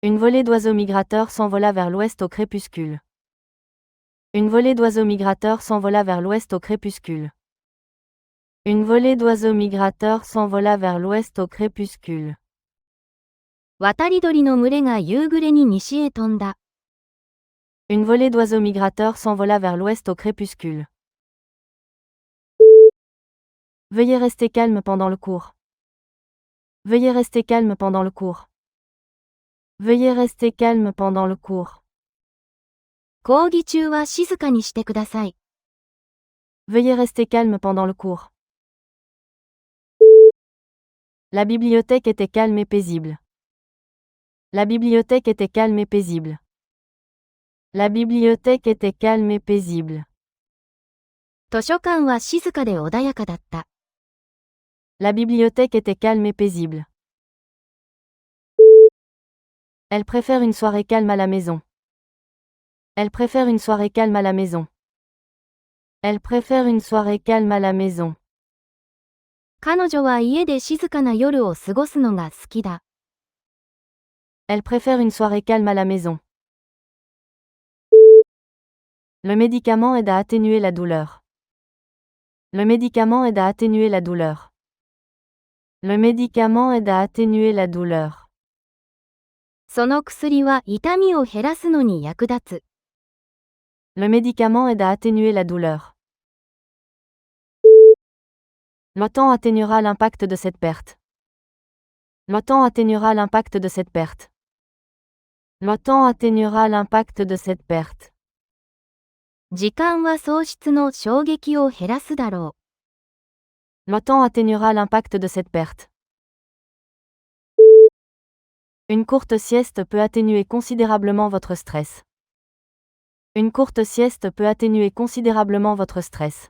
Une volée d'oiseaux migrateurs s'envola vers l'ouest au crépuscule. Une volée d'oiseaux migrateurs s'envola vers l'ouest au crépuscule. Une volée d'oiseaux migrateurs s'envola vers l'ouest au crépuscule. 渡り鳥の群れが夕暮れに西へ飛んだ。Une volée d'oiseaux migrateurs s'envola vers l'ouest au crépuscule. Veuillez rester calme pendant le cours. Veuillez rester calme pendant le cours. Veuillez rester calme pendant le cours. 講義中は静かにしてください。Veuillez rester calme pendant le cours. La bibliothèque était calme et paisible. La bibliothèque était calme et paisible. La bibliothèque était calme et paisible. 図書館は静かで穏やかだった。La bibliothèque était calme et paisible. Elle préfère une soirée calme à la maison. Elle préfère une soirée calme à la maison. Elle préfère une soirée calme à la maison. 彼女は家で静かな夜を過ごすのが好きだ。Elle préfère une soirée calme à la maison. Le médicament aide à atténuer la douleur. Le médicament aide à atténuer la douleur. Le médicament aide à atténuer la douleur. その薬は痛みを減らすのに役立つ。Le médicament aide à atténuer la douleur. L'OTAN atténuera l'impact de cette perte. L'OTAN atténuera l'impact de cette perte. L'OTAN atténuera l'impact de cette perte. 時間は喪失の衝撃を減らすだろう。L'OTAN atténuera l'impact de cette perte. Une courte sieste peut atténuer considérablement votre stress. Une courte sieste peut atténuer considérablement votre stress.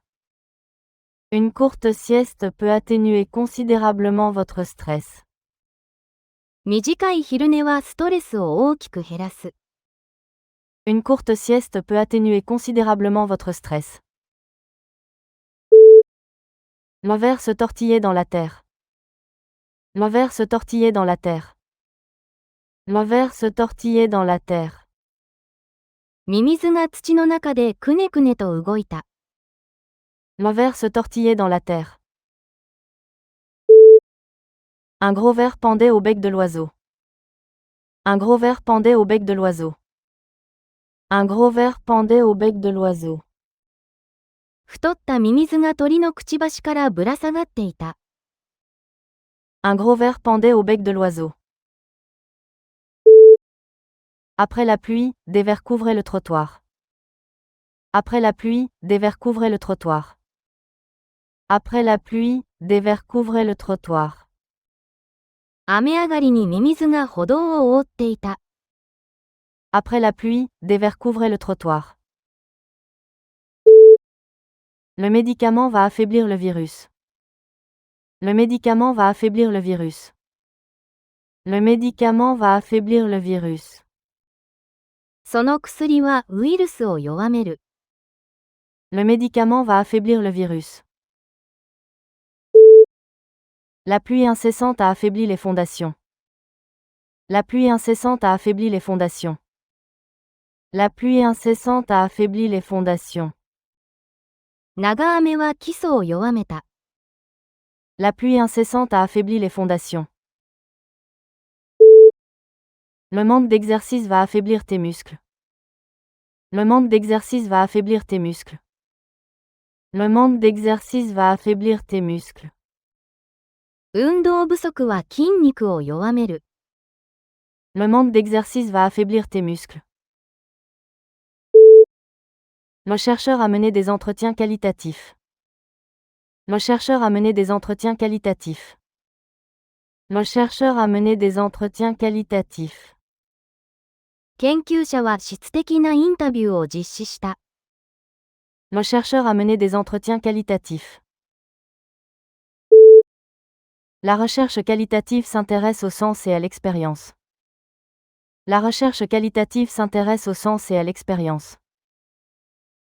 Une courte sieste peut atténuer considérablement votre stress. 短い昼寝はストレスを大きく減らす。Une courte sieste peut atténuer considérablement votre stress. L'envers se tortillait dans la terre. L'envers se tortillait dans la terre. L'envers se tortillait dans la terre. ミミズが土の中でくねくねと動いた。L'envers se tortillait dans la terre. Un gros ver pendait au bec de l'oiseau. Un gros ver pendait au bec de l'oiseau. Un gros ver pendait au bec de l'oiseau. 太ったミミズが鳥のくちばしからぶら下がっていた。Un gros ver pendait au bec de l'oiseau. Après la pluie, des vers couvraient le trottoir. Après la pluie, des vers couvraient le trottoir. Après la pluie, des vers couvraient le trottoir. 雨上がりにミミズが歩道を覆っていた。Après la pluie, des vers couvraient le trottoir. Le médicament va affaiblir le virus. Le médicament va affaiblir le virus. Le médicament va affaiblir le virus. その薬はウイルスを弱める。Le médicament va affaiblir le virus. La pluie incessante a affaibli les fondations. La pluie incessante a affaibli les fondations. La pluie incessante a affaibli les fondations. 長雨は基礎を弱めた。La pluie incessante a affaibli les fondations. Le manque d'exercice va affaiblir tes muscles. Le manque d'exercice va affaiblir tes muscles. Le manque d'exercice va affaiblir tes muscles. 運動不足は筋肉を弱める。Le manque d'exercice va affaiblir tes muscles. Le chercheur a mené des entretiens qualitatifs. Le chercheur a mené des entretiens qualitatifs. Le chercheur a mené des entretiens qualitatifs. 研究者は質的なインタビューを実施した。Le chercheur a mené des entretiens qualitatifs. La recherche qualitative s'intéresse au sens et à l'expérience. La recherche qualitative s'intéresse au sens et à l'expérience.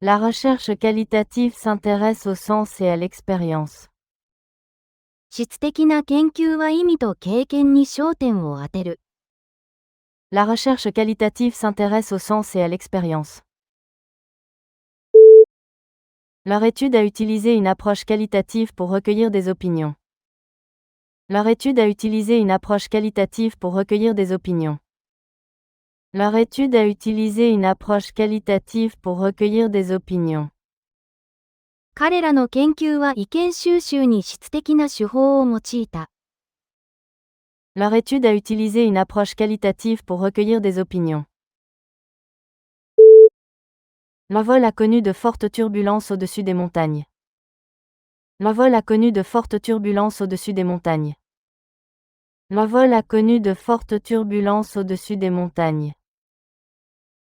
La recherche qualitative s'intéresse au sens et à l'expérience. 質的な研究は意味と経験に焦点を当てる。La recherche qualitative s'intéresse au sens et à l'expérience. Leur étude a utilisé une approche qualitative pour recueillir des opinions. Leur étude a utilisé une approche qualitative pour recueillir des opinions. Leur étude a utilisé une approche qualitative pour recueillir des opinions. 彼らの研究は意見収集に質的な手法を用いた。Leur étude a utilisé une approche qualitative pour recueillir des opinions. L'envol a connu de fortes turbulences au-dessus des montagnes. L'envol a connu de fortes turbulences au-dessus des montagnes. L'envol a connu de fortes turbulences au-dessus des montagnes.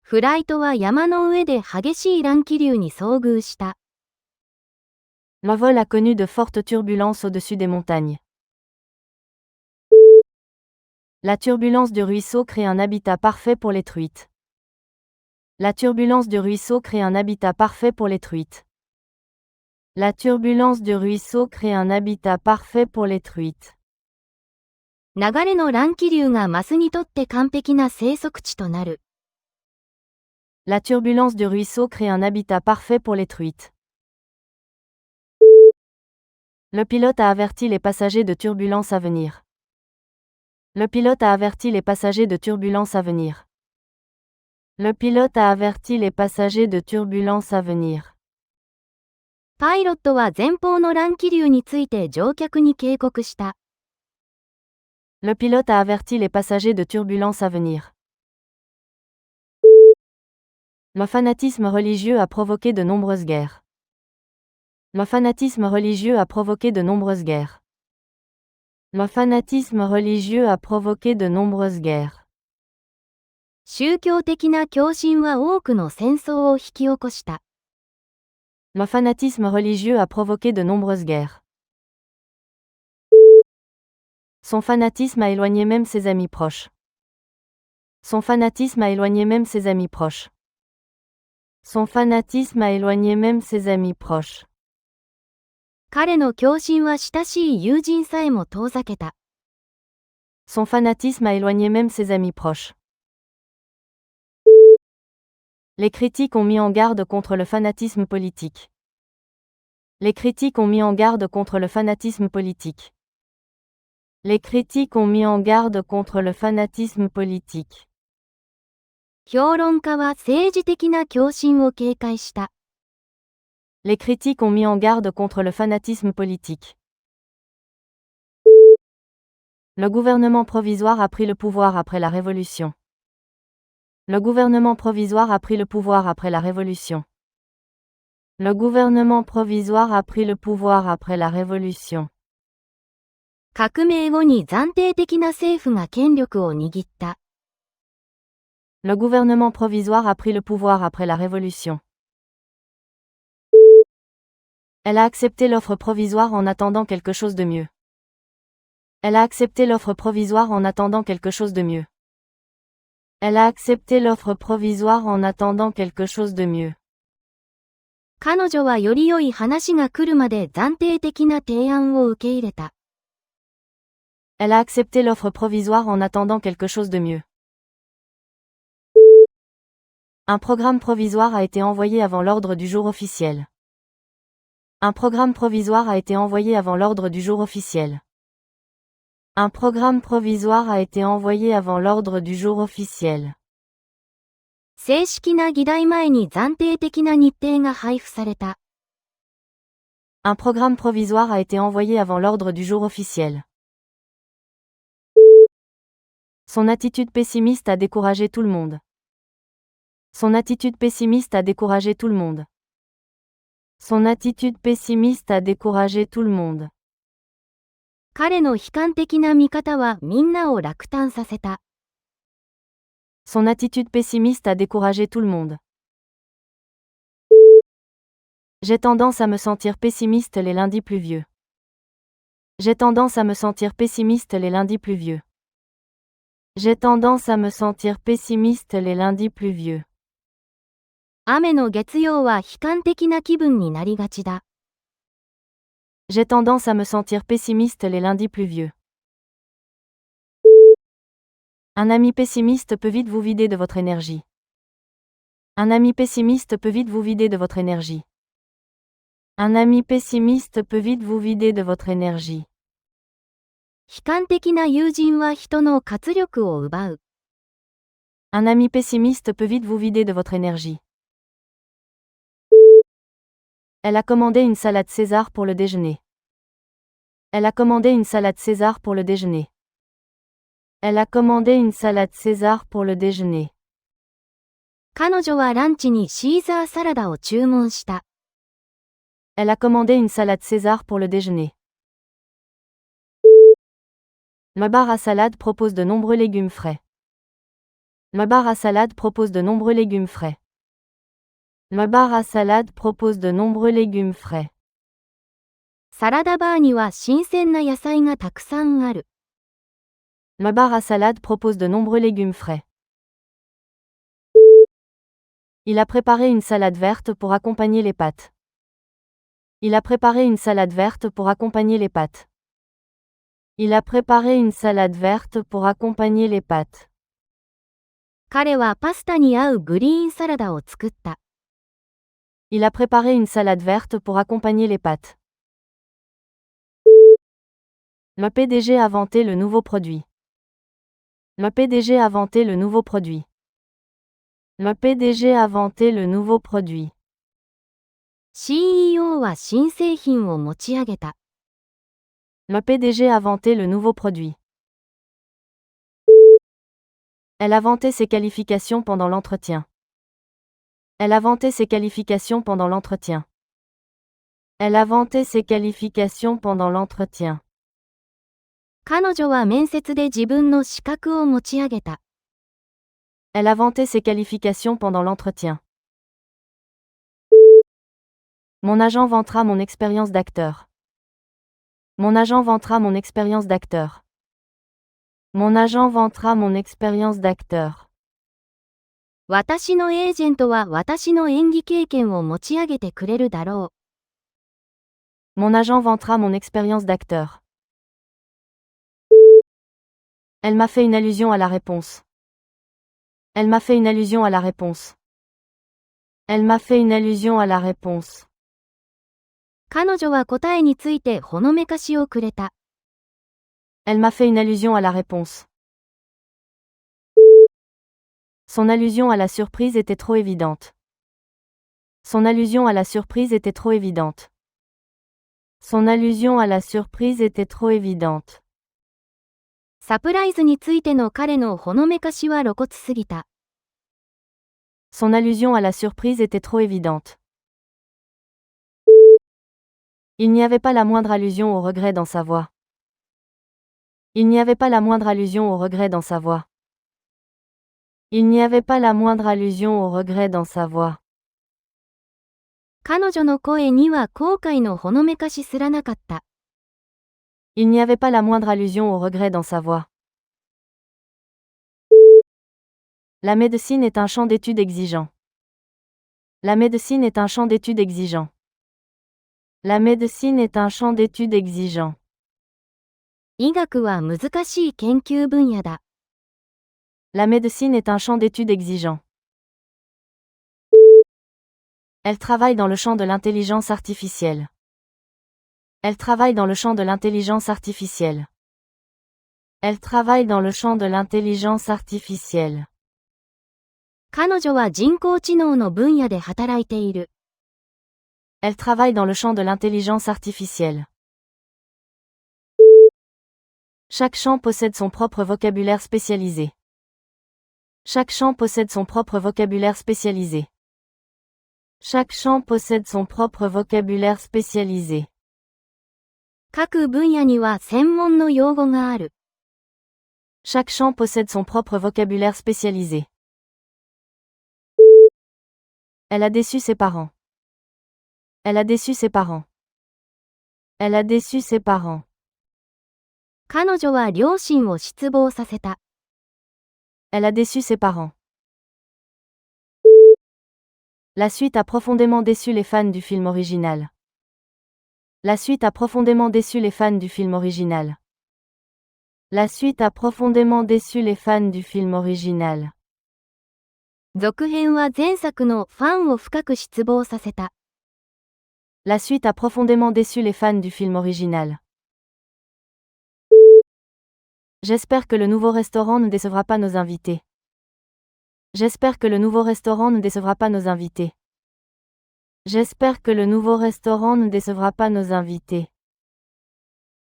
フライトは山の上で激しい乱気流に遭遇した。L'envol a connu de fortes turbulences au-dessus des montagnes. La turbulence du ruisseau crée un habitat parfait pour les truites. La turbulence du ruisseau crée un habitat parfait pour les truites. La turbulence du ruisseau crée un habitat parfait pour les truites. 流れの乱気流がマスにとって完璧な生息地となる。La turbulence du ruisseau crée un habitat parfait pour les truites. Le pilote a averti les passagers de turbulences à venir. Le pilote a averti les passagers de turbulences à venir. Le pilote a averti les passagers de turbulences à venir. パイロットは前方の乱気流について乗客に警告した。Le pilote a averti les passagers de turbulences à venir. Le fanatisme religieux a provoqué de nombreuses guerres. Le fanatisme religieux a provoqué de nombreuses guerres. Le fanatisme religieux a provoqué de nombreuses guerres. 宗教的な狂信は多くの戦争を引き起こした。Le fanatisme religieux a provoqué de nombreuses guerres. Son fanatisme a éloigné même ses amis proches. Son fanatisme a éloigné même ses amis proches. Son fanatisme a éloigné même ses amis proches. 彼の狂信は親しい友人さえも遠ざけた。Son fanatisme a éloigné même ses amis proches. Les critiques ont mis en garde contre le fanatisme politique. Les critiques ont mis en garde contre le fanatisme politique. Les critiques ont mis en garde contre le fanatisme politique. 評論家は政治的な狂信を警戒した。Les critiques ont mis en garde contre le fanatisme politique. Le gouvernement provisoire a pris le pouvoir après la Révolution. Le gouvernement provisoire a pris le pouvoir après la Révolution. Le gouvernement provisoire a pris le pouvoir après la Révolution. 革命後に暫定的な政府が権力を握った。Le gouvernement provisoire a pris le pouvoir après la Révolution. Elle a accepté l'offre provisoire en attendant quelque chose de mieux. Elle a accepté l'offre provisoire en attendant quelque chose de mieux. Elle a accepté l'offre provisoire en attendant quelque chose de mieux. 彼女はより良い話が来るまで暫定的な提案を受け入れた。Elle a accepté l'offre provisoire en attendant quelque chose de mieux. Un programme provisoire a été envoyé avant l'ordre du jour officiel. Un programme provisoire a été envoyé avant l'ordre du jour officiel. Un programme provisoire a été envoyé avant l'ordre du jour officiel. 正式な議題前に暫定的な日程が配布された。Un programme provisoire a été envoyé avant l'ordre du jour officiel. Son attitude pessimiste a découragé tout le monde. Son attitude pessimiste a découragé tout le monde. Son attitude pessimiste a découragé tout le monde. 彼の悲観的な見方はみんなを落胆させた。Son attitude pessimiste a découragé tout le monde. J'ai tendance à me sentir pessimiste les lundis pluvieux. J'ai tendance à me sentir pessimiste les lundis pluvieux. J'ai tendance à me sentir pessimiste les lundis pluvieux. 雨の月曜は悲観的な気分になりがちだ。J'ai tendance à me sentir pessimiste les lundis pluvieux. Un ami pessimiste peut vite vous vider de votre énergie. Un ami pessimiste peut vite vous vider de votre énergie. Un ami pessimiste peut vite vous vider de votre énergie. 悲観的な友人は人の活力を奪う。Un ami pessimiste peut vite vous vider de votre énergie. Elle a commandé une salade César pour le déjeuner. Elle a commandé une salade César pour le déjeuner. Elle a commandé une salade César pour le déjeuner. 彼女はランチにシーザーサラダを注文した。Elle a commandé une salade César pour le déjeuner. Le bar à salade propose de nombreux légumes frais. Le bar à salade propose de nombreux légumes frais. Le bar à salade propose de nombreux légumes frais. サラダバーには新鮮な野菜がたくさんある。Le bar à salade propose de nombreux légumes frais. Il a préparé une salade verte pour accompagner les pâtes. Il a préparé une salade verte pour accompagner les pâtes. Il a préparé une salade verte pour accompagner les pâtes. 彼はパスタに合うグリーンサラダを作った。Il a préparé une salade verte pour accompagner les pâtes. Le PDG a vanté le nouveau produit. Le PDG a vanté le nouveau produit. Le PDG a vanté le nouveau produit. CEO は新製品を持ち上げた。Le PDG a vanté le nouveau produit. Elle a vanté ses qualifications pendant l'entretien. Elle a vanté ses qualifications pendant l'entretien. Elle a vanté ses qualifications pendant l'entretien. 彼女は面接で自分の資格を持ち上げた。Elle a vanté ses qualifications pendant l'entretien. Mon agent vantera mon expérience d'acteur. Mon agent vantera mon expérience d'acteur. Mon agent vantera mon expérience d'acteur. 私のエージェントは私の演技経験を持ち上げてくれるだろう。Mon agent vantera mon expérience d'acteur. Elle m'a fait une allusion à la réponse. Elle m'a fait une allusion à la réponse. Elle m'a fait une allusion à la réponse. 彼女は答えについてほのめかしをくれた。Elle m'a fait une allusion à la réponse. Son allusion à la surprise était trop évidente. Son allusion à la surprise était trop évidente. Son allusion à la surprise était trop évidente. サプライズについての彼のほのめかしは露骨すぎた。Son allusion à la surprise était trop évidente. Il n'y avait pas la moindre allusion au regret dans sa voix. Il n'y avait pas la moindre allusion au regret dans sa voix. Il n'y avait pas la moindre allusion au regret dans sa voix. 彼女の声には後悔のほのめかしすらなかった。Il n'y avait pas la moindre allusion au regret dans sa voix. La médecine est un champ d'études exigeant. La médecine est un champ d'études exigeant. La médecine est un champ d'études exigeant. 医学は難しい研究分野だ。La médecine est un champ d'études exigeant. Elle travaille dans le champ de l'intelligence artificielle. Elle travaille dans le champ de l'intelligence artificielle. Elle travaille dans le champ de l'intelligence artificielle. 彼女は人工知能の分野で働いている。Elle travaille dans le champ de l'intelligence artificielle. Chaque champ possède son propre vocabulaire spécialisé. Chaque champ possède son propre vocabulaire spécialisé. Chaque champ possède son propre vocabulaire spécialisé. 各分野には専門の用語がある。Chaque champ possède son propre vocabulaire spécialisé. Elle a déçu ses parents. Elle a déçu ses parents. Elle a déçu ses parents. 彼女は両親を失望させた。Elle a déçu ses parents. La suite a profondément déçu les fans du film original. La suite a profondément déçu les fans du film original. La suite a profondément déçu les fans du film original. 続編は前作のファンを深く失望させた。La suite a profondément déçu les fans du film original. J'espère que le nouveau restaurant ne décevra pas nos invités. J'espère que le nouveau restaurant ne décevra pas nos invités. J'espère que le nouveau restaurant ne décevra pas nos invités.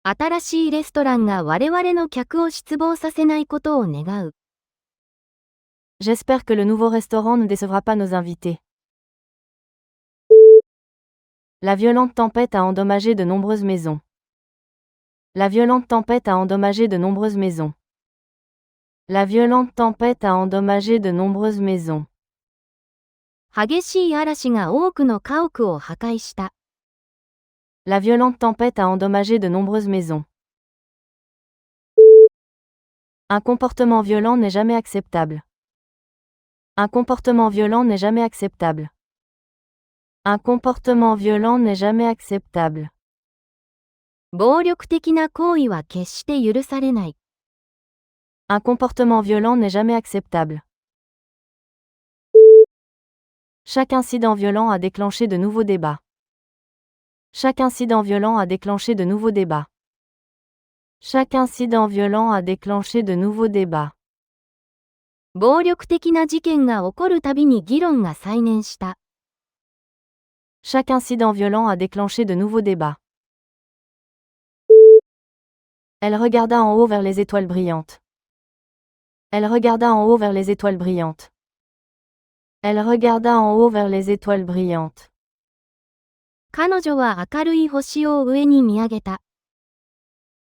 新しいレストランが我々の客を失望させないことを願う。J'espère que le nouveau restaurant ne décevra pas nos invités. La violente tempête a endommagé de nombreuses maisons. La violente tempête a endommagé de nombreuses maisons. La violente tempête a endommagé de nombreuses maisons. 激しい嵐が多くの家屋を破壊した。La violente tempête a endommagé de nombreuses maisons. Un comportement violent n'est jamais acceptable. Un comportement violent n'est jamais acceptable. Un comportement violent n'est jamais acceptable. 暴力的な行為は決して許されない。Un comportement violent n'est jamais acceptable. Chaque incident violent a déclenché de nouveaux débats. Chaque incident violent a déclenché de nouveaux débats. Chaque incident violent a déclenché de nouveaux débats. 暴力的な事件が起こるたびに議論が再燃した。Chaque incident violent a déclenché de nouveaux débats. Elle regarda en haut vers les étoiles brillantes. Elle regarda en haut vers les étoiles brillantes. Elle regarda en haut vers les étoiles brillantes. 彼女は明るい星を上に見上げた。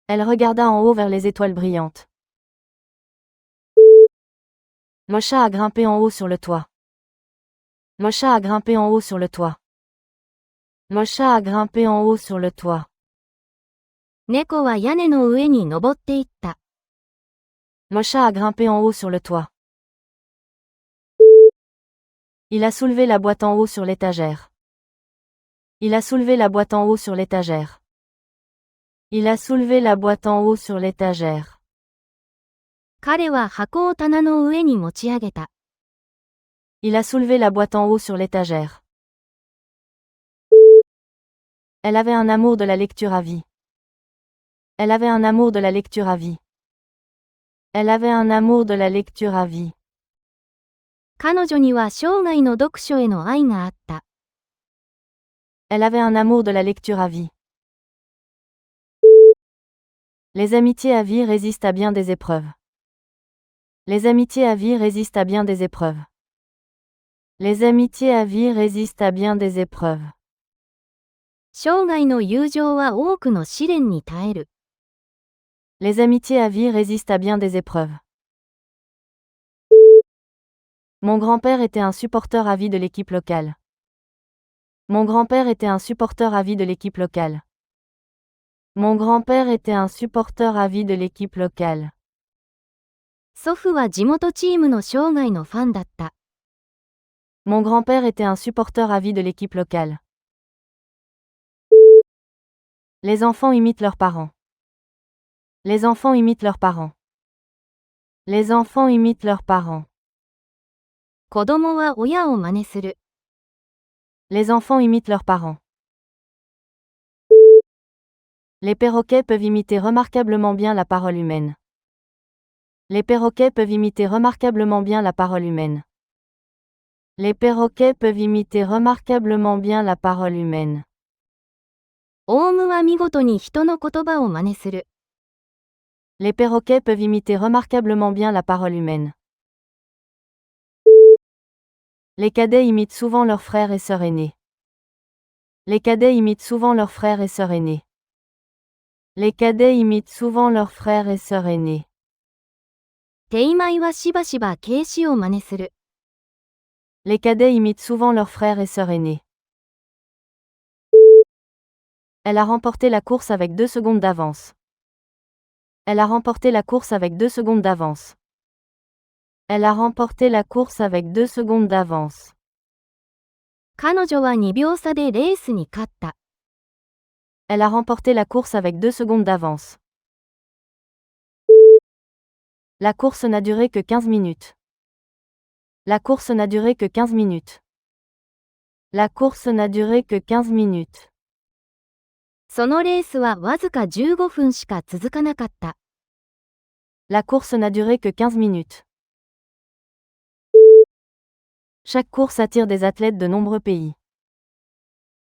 Elle regarda en haut vers les étoiles brillantes. Mosha a grimpé en haut sur le toit. Mosha a grimpé en haut sur le toit. Mosha a grimpé en haut sur le toit. 猫は屋根の上に登っていった。Mosha a grimpé en haut sur le toit. Il a soulevé la boîte en haut sur l'étagère. Il a soulevé la boîte en haut sur l'étagère. Il a soulevé la boîte en haut sur l'étagère. 彼は箱を棚の上に持ち上げた。Il a soulevé la boîte en haut sur l'étagère. Elle avait un amour de la lecture à vie. Elle avait un amour de la lecture à vie. Elle avait un amour de la lecture à vie. 彼女には生涯の読書への愛があった。Elle avait un amour de la lecture à vie. Les amitiés à vie résistent à bien des épreuves. Les amitiés à vie résistent à bien des épreuves. Les amitiés à vie résistent à bien des épreuves. 生涯の友情は多くの試練に耐える。Les amitiés à vie résistent à bien des épreuves. Mon grand-père était un supporter à vie de l'équipe locale. Mon grand-père était un supporter à vie de l'équipe locale. Mon grand-père était un supporter à vie de l'équipe locale. 祖父は地元チームの生涯のファンだった。Mon grand-père était un supporter à vie de l'équipe locale. Les enfants imitent leurs parents. Les enfants imitent leurs parents. Les enfants imitent leurs parents. 子供は親を真似する。Les enfants imitent leurs parents. Les perroquets peuvent imiter remarquablement bien la parole humaine. Les perroquets peuvent imiter remarquablement bien la parole humaine. Les perroquets peuvent imiter remarquablement bien la parole humaine. オウムは見事に人の言葉を真似する。Les perroquets peuvent imiter remarquablement bien la parole humaine. Les cadets imitent souvent leurs frères et sœurs aînés. Les cadets imitent souvent leurs frères et sœurs aînés. Les cadets imitent souvent leurs frères et sœurs aînés. テイマイはしばしば警視を真似する。Les cadets imitent souvent leurs frères et sœurs aînés. Elle a remporté la course avec 2 secondes d'avance. Elle a remporté la course avec 2 secondes d'avance. Elle a remporté la course avec 2 secondes d'avance. 彼女は2秒差でレースに勝った。Elle a remporté la course avec 2 secondes d'avance. La course n'a duré que 15 minutes. La course n'a duré que 15 minutes. La course n'a duré que 15 minutes. そのレースはわずか15分しか続かなかった。La course n'a duré que 15 minutes. Chaque course attire des athlètes de nombreux pays.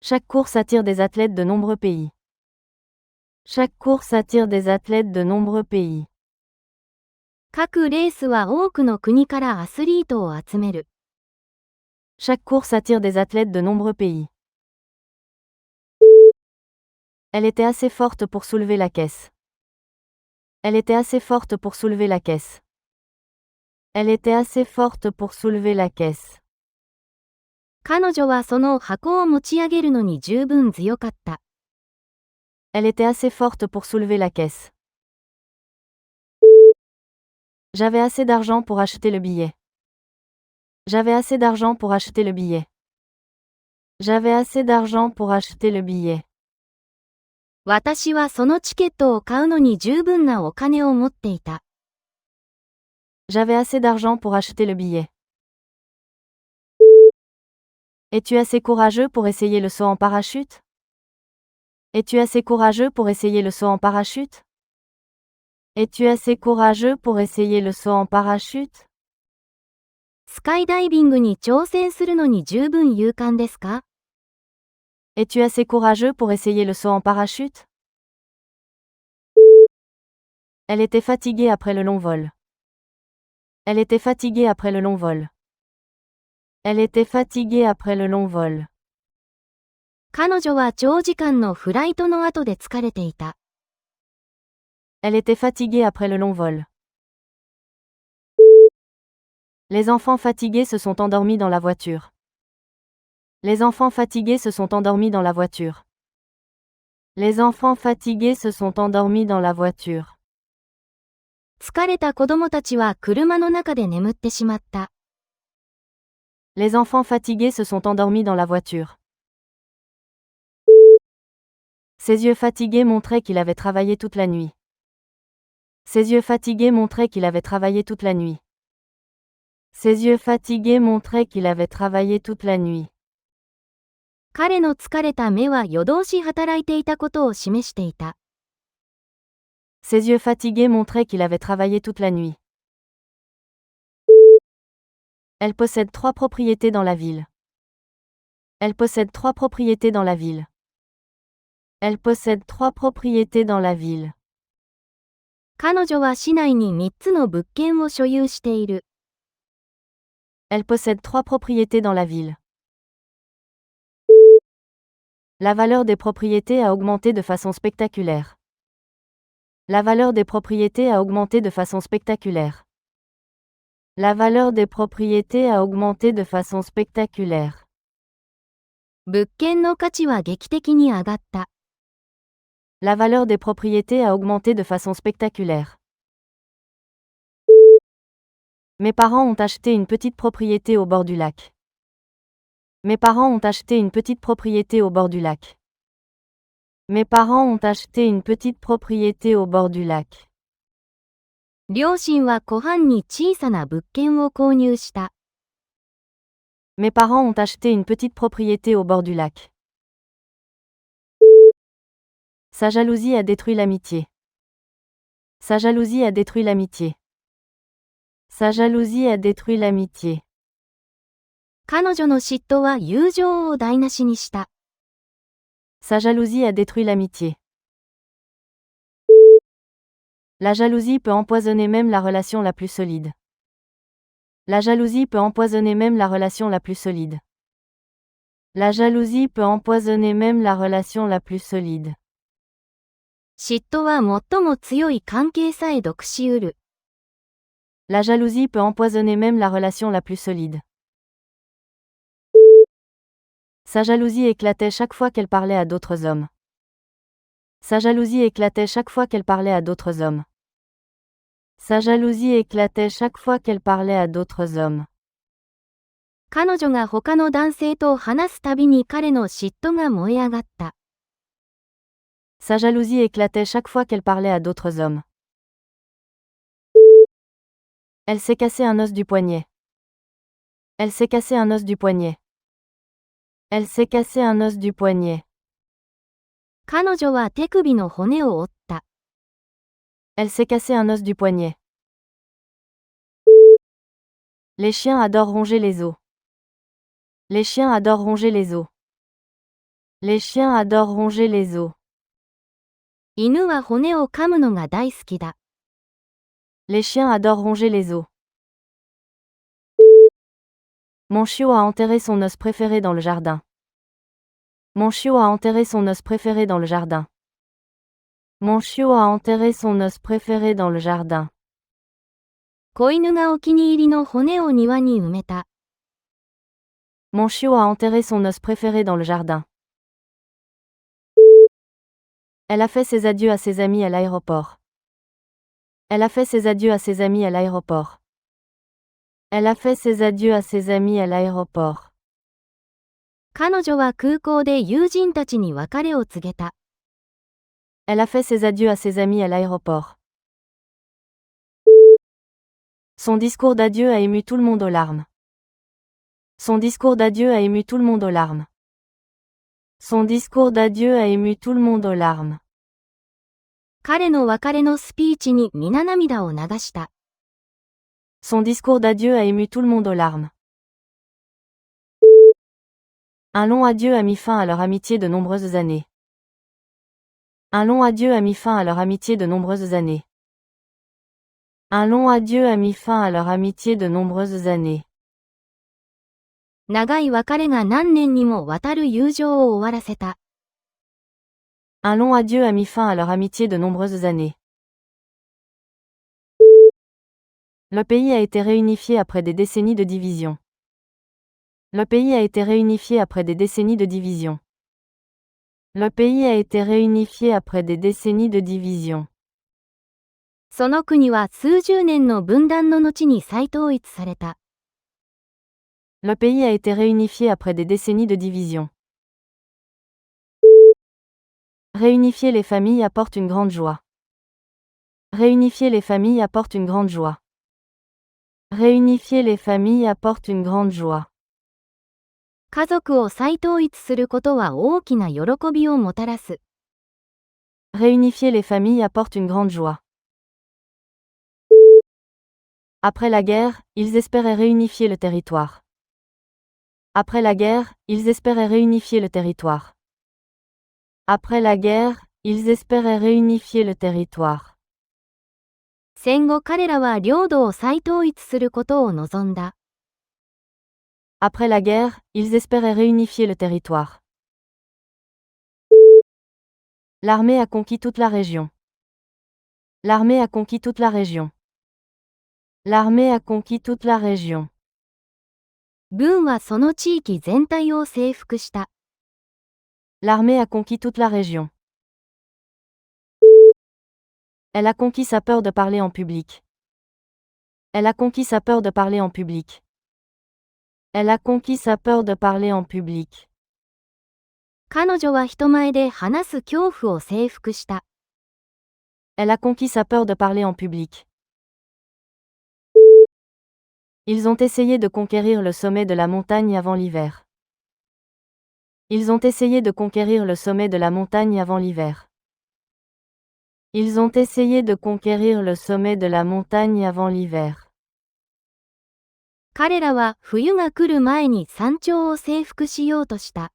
Chaque course attire des athlètes de nombreux pays. Chaque course attire des athlètes de nombreux pays. 各レースは多くの国からアスリートを集める。Chaque course attire des athlètes de nombreux pays. Elle était assez forte pour soulever la caisse. Elle était assez forte pour soulever la caisse. Elle était assez forte pour soulever la caisse. 彼女はその箱を持ち上げるのに十分強かった。Elle était assez forte pour soulever la caisse. J'avais assez d'argent pour acheter le billet. J'avais assez d'argent pour acheter le billet. J'avais assez d'argent pour acheter le billet. 私はそのチケットを買うのに十分なお金を持っていた。J'avais assez d'argent pour acheter le billet. Es-tu assez courageux pour essayer le saut en parachute? Es-tu assez courageux pour essayer le saut en parachute? Es-tu assez courageux pour essayer le saut en parachute? スカイダイビングに挑戦するのに十分勇敢ですか？ Es-tu assez courageux pour essayer le saut en parachute? Elle était fatiguée après le long vol. Elle était fatiguée après le long vol. Elle était fatiguée après le long vol. 彼女は長時間のフライトの後で疲れていた。Elle était fatiguée après le long vol. Les enfants fatigués se sont endormis dans la voiture. Les enfants fatigués se sont endormis dans la voiture. Les enfants fatigués se sont endormis dans la voiture. 疲れた子供たちは車の中で眠ってしまった。Les enfants fatigués se sont endormis dans la voiture. Ses yeux fatigués montraient qu'il avait travaillé toute la nuit. Ses yeux fatigués montraient qu'il avait travaillé toute la nuit. Ses yeux fatigués montraient qu'il avait travaillé toute la nuit. 彼の疲れた目は夜通し働いていたことを示していた。Ses yeux fatigués montraient qu'il avait travaillé toute la nuit. Elle possède 3 propriétés dans la ville. Elle possède 3 propriétés dans la ville. Elle possède 3 propriétés dans la ville. 彼女は市内に3つの物件を所有している。Elle possède 3 propriétés dans la ville. La valeur des propriétés a augmenté de façon spectaculaire. La valeur des propriétés a augmenté de façon spectaculaire. La valeur des propriétés a augmenté de façon spectaculaire. 物件の価値は劇的に上がった。La valeur des propriétés a augmenté de façon spectaculaire. Mes parents ont acheté une petite propriété au bord du lac. Mes parents ont acheté une petite propriété au bord du lac. Mes parents ont acheté une petite propriété au bord du lac. 両親は湖畔に小さな物件を購入した。Mes parents ont acheté une petite propriété au bord du lac. Sa jalousie a détruit l'amitié. Sa jalousie a détruit l'amitié. Sa jalousie a détruit l'amitié. 彼女の嫉妬は友情を台無しにした。Sa jalousie a détruit l'amitié. La jalousie peut empoisonner même la relation la plus solide. La jalousie peut empoisonner même la relation la plus solide. La jalousie peut empoisonner même la relation la plus solide. 嫉妬は最も強い関係さえ毒しうる。La jalousie peut empoisonner même la relation la plus solide. Sa jalousie éclatait chaque fois qu'elle parlait à d'autres hommes. Sa jalousie éclatait chaque fois qu'elle parlait à d'autres hommes. Sa jalousie éclatait chaque fois qu'elle parlait à d'autres hommes. 彼女が他の男性と話すたびに彼の嫉妬が燃え上がった。Sa jalousie éclatait chaque fois qu'elle parlait à d'autres hommes. Elle s'est cassé un os du poignet. Elle s'est cassé un os du poignet. Elle s'est cassé un os du poignet. 彼女は手首の骨を折った。Elle s'est cassé un os du poignet. Les chiens adorent ronger les os. Les chiens adorent ronger les os. Les chiens adorent ronger les os. 犬は骨を噛むのが大好きだ。Les chiens adorent ronger les os. Mon chiot a enterré son os préféré dans le jardin. Mon chiot a enterré son os préféré dans le jardin. Mon chiot a enterré son os préféré dans le jardin. 子犬がお気に入りの骨を庭に埋めた。Mon chiot a enterré son os préféré dans le jardin. Elle a fait ses adieux à ses amis à l'aéroport. Elle a fait ses adieux à ses amis à l'aéroport. Elle a fait ses adieux à ses amis à l'aéroport. 彼女は空港で友人たちに別れを告げた。Elle a fait ses adieux à ses amis à l'aéroport. Son discours d'adieu a ému tout le monde aux larmes. Son discours d'adieu a ému tout le monde aux larmes. Son discours d'adieu a ému tout le monde aux larmes. 彼の別れのスピーチに皆涙を流した。Son discours d'adieu a ému tout le monde aux larmes. Un long adieu a mis fin à leur amitié de nombreuses années. Un long adieu a mis fin à leur amitié de nombreuses années. Un long adieu a mis fin à leur amitié de nombreuses années. 長い別れが何年にもわたる友情を終わらせた。Un long adieu a mis fin à leur amitié de nombreuses années. Le pays a été réunifié après des décennies de division. Le pays a été réunifié après des décennies de division. Le pays a été réunifié après des décennies de division. その国は数十年の分断の後に再統一された。Le pays a été réunifié après des décennies de division. Réunifier les familles apporte une grande joie. Réunifier les familles apporte une grande joie. Réunifier les familles apporte une grande joie. 家族を再統一することは大きな喜びをもたらす。Réunifier les familles apporte une grande joie. Après la guerre, ils espéraient réunifier le territoire. Après la guerre, ils espéraient réunifier le territoire. Après la guerre, ils espéraient réunifier le territoire. 戦後彼らは領土を再統一することを望んだ。Après la guerre, ils espéraient réunifier le territoire. L'armée a conquis toute la région. L'armée a conquis toute la région. L'armée a conquis toute la région. 軍はその地域全体を征服した。L'armée a conquis toute la région. Elle a conquis sa peur de parler en public. Elle a conquis sa peur de parler en public. Elle a conquis sa peur de parler en public. 彼女は人前で話す恐怖を征服した。Elle a conquis sa peur de parler en public. Ils ont essayé de conquérir le sommet de la montagne avant l'hiver. Ils ont essayé de conquérir le sommet de la montagne avant l'hiver. Ils ont essayé de conquérir le sommet de la montagne avant l'hiver. 彼らは冬が来る前に山頂を征服しようとした。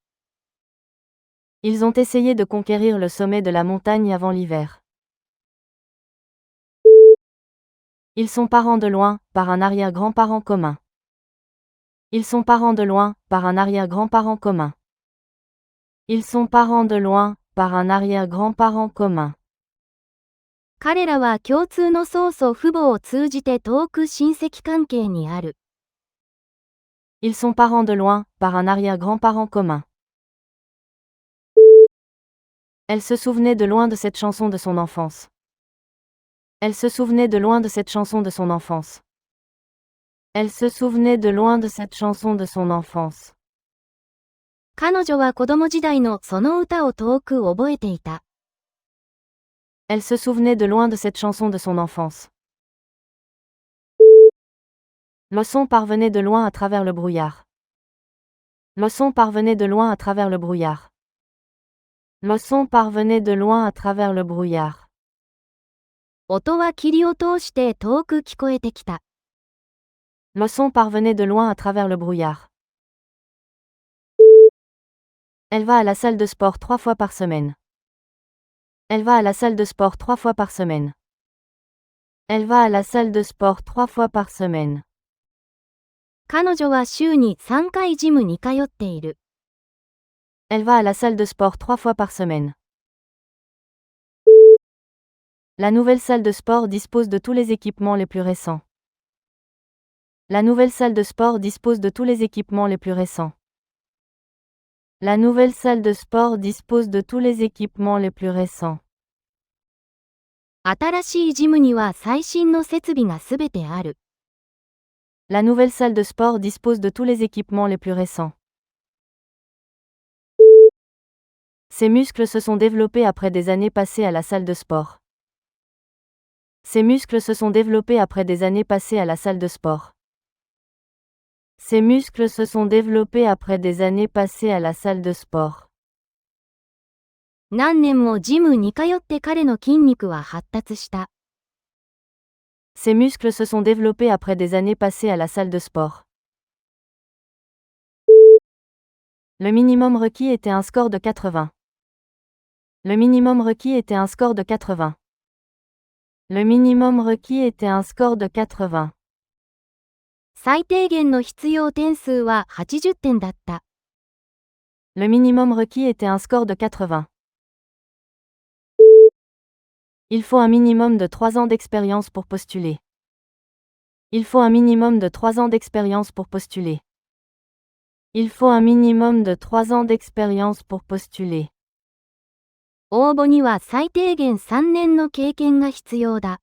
Ils ont essayé de conquérir le sommet de la montagne avant l'hiver. Ils sont parents de loin, par un arrière-grand-parent commun. Ils sont parents de loin, par un arrière-grand-parent commun. Ils sont parents de loin, par un arrière-grand-parent commun. 彼らは共通の曽祖父母を通じて遠く親戚関係にある。Ils sont parents de loin, par un arrière-grand-parent commun. Elle se souvenait de loin de cette chanson de son enfance. Elle se souvenait de loin de cette chanson de son enfance. Elle se souvenait de loin de cette chanson de son enfance. 彼女は子供時代のその歌を遠く覚えていた。Elle se souvenait de loin de cette chanson de son enfance. Le son parvenait de loin à travers le brouillard. Le son parvenait de loin à travers le brouillard. Le son parvenait de loin à travers le brouillard. 音は霧を通して遠く聞こえてきた。Le son parvenait de loin à travers le brouillard. Elle va à la salle de sport 3 fois par semaine. Elle va à la salle de sport 3 fois par semaine. Elle va à la salle de sport 3 fois par semaine. 彼女は週に3回ジムに通っている。Elle va à la salle de sport 3 fois par semaine. La nouvelle salle de sport dispose de tous les équipements les plus récents. La nouvelle salle de sport dispose de tous les équipements les plus récents. La nouvelle salle de sport dispose de tous les équipements les plus récents. 新しいジムには最新の設備がすべてある。La nouvelle salle de sport dispose de tous les équipements les plus récents. Ses muscles se sont développés après des années passées à la salle de sport. Ses muscles se sont développés après des années passées à la salle de sport. Ses muscles se sont développés après des années passées à la salle de sport. 何年もジムに通って彼の筋肉は発達した。Ses muscles se sont développés après des années passées à la salle de sport. Le minimum requis était un score de 80. Le minimum requis était un score de 80. Le minimum requis était un score de 80. 最低限の必要点数は80点だった。Le minimum requis était un score de 80. Il faut un minimum de 3 ans d'expérience pour postuler. Il faut un minimum de 3 ans d'expérience pour postuler. Il faut un minimum de 3 ans d'expérience pour postuler. 応募には最低限3年の経験が必要だ。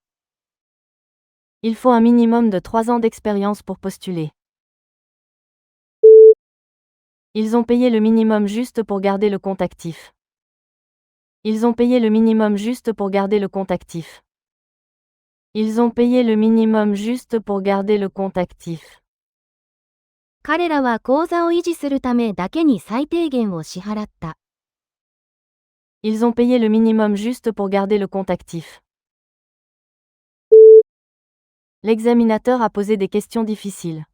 Il faut un minimum de 3 ans d'expérience pour postuler. Ils ont payé le minimum juste pour garder le compte actif. Ils ont payé le minimum juste pour garder le compte actif. Ils ont payé le minimum juste pour garder le compte actif. 彼らは口座を維持するためだけに最低限を支払った。Ils ont payé le minimum juste pour garder le compte actif. L'examinateur a posé des questions difficiles.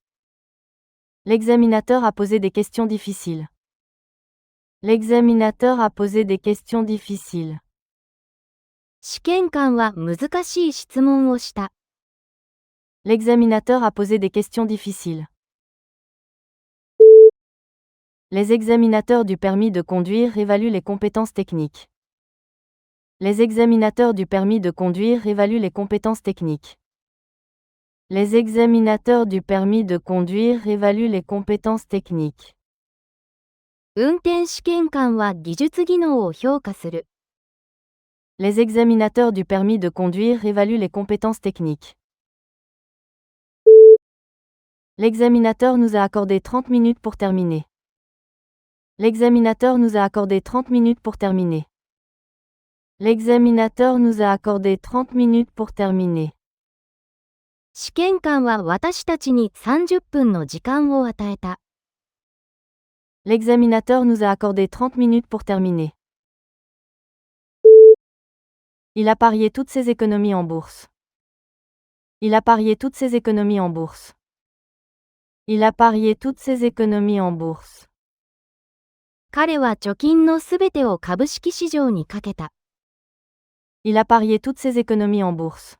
L'examinateur a posé des questions difficiles. L'examinateur a posé des questions difficiles. 試験官は難しい質問をした。L'examinateur a posé des questions difficiles. Les examinateurs du permis de conduire évaluent les compétences techniques. Les examinateurs du permis de conduire évaluent les compétences techniques. Les examinateurs du permis de conduire évaluent les compétences techniques. 運転試験官は技術技能を評価する。Les examinateurs du permis de conduire évaluent les compétences techniques. L'examinateur nous a accordé 30 minutes pour terminer. L'examinateur nous a accordé 30 minutes pour terminer. L'examinateur nous a accordé 30 minutes pour terminer. 試験官は私たちに30分の時間を与えた。L'examinateur nous a accordé 30 minutes pour terminer. Il a parié toutes ses économies en bourse. Il a parié toutes ses économies en bourse. Il a parié toutes ses économies en bourse. 彼は貯金のすべてを株式市場にかけた。Il a parié toutes ses économies en bourse.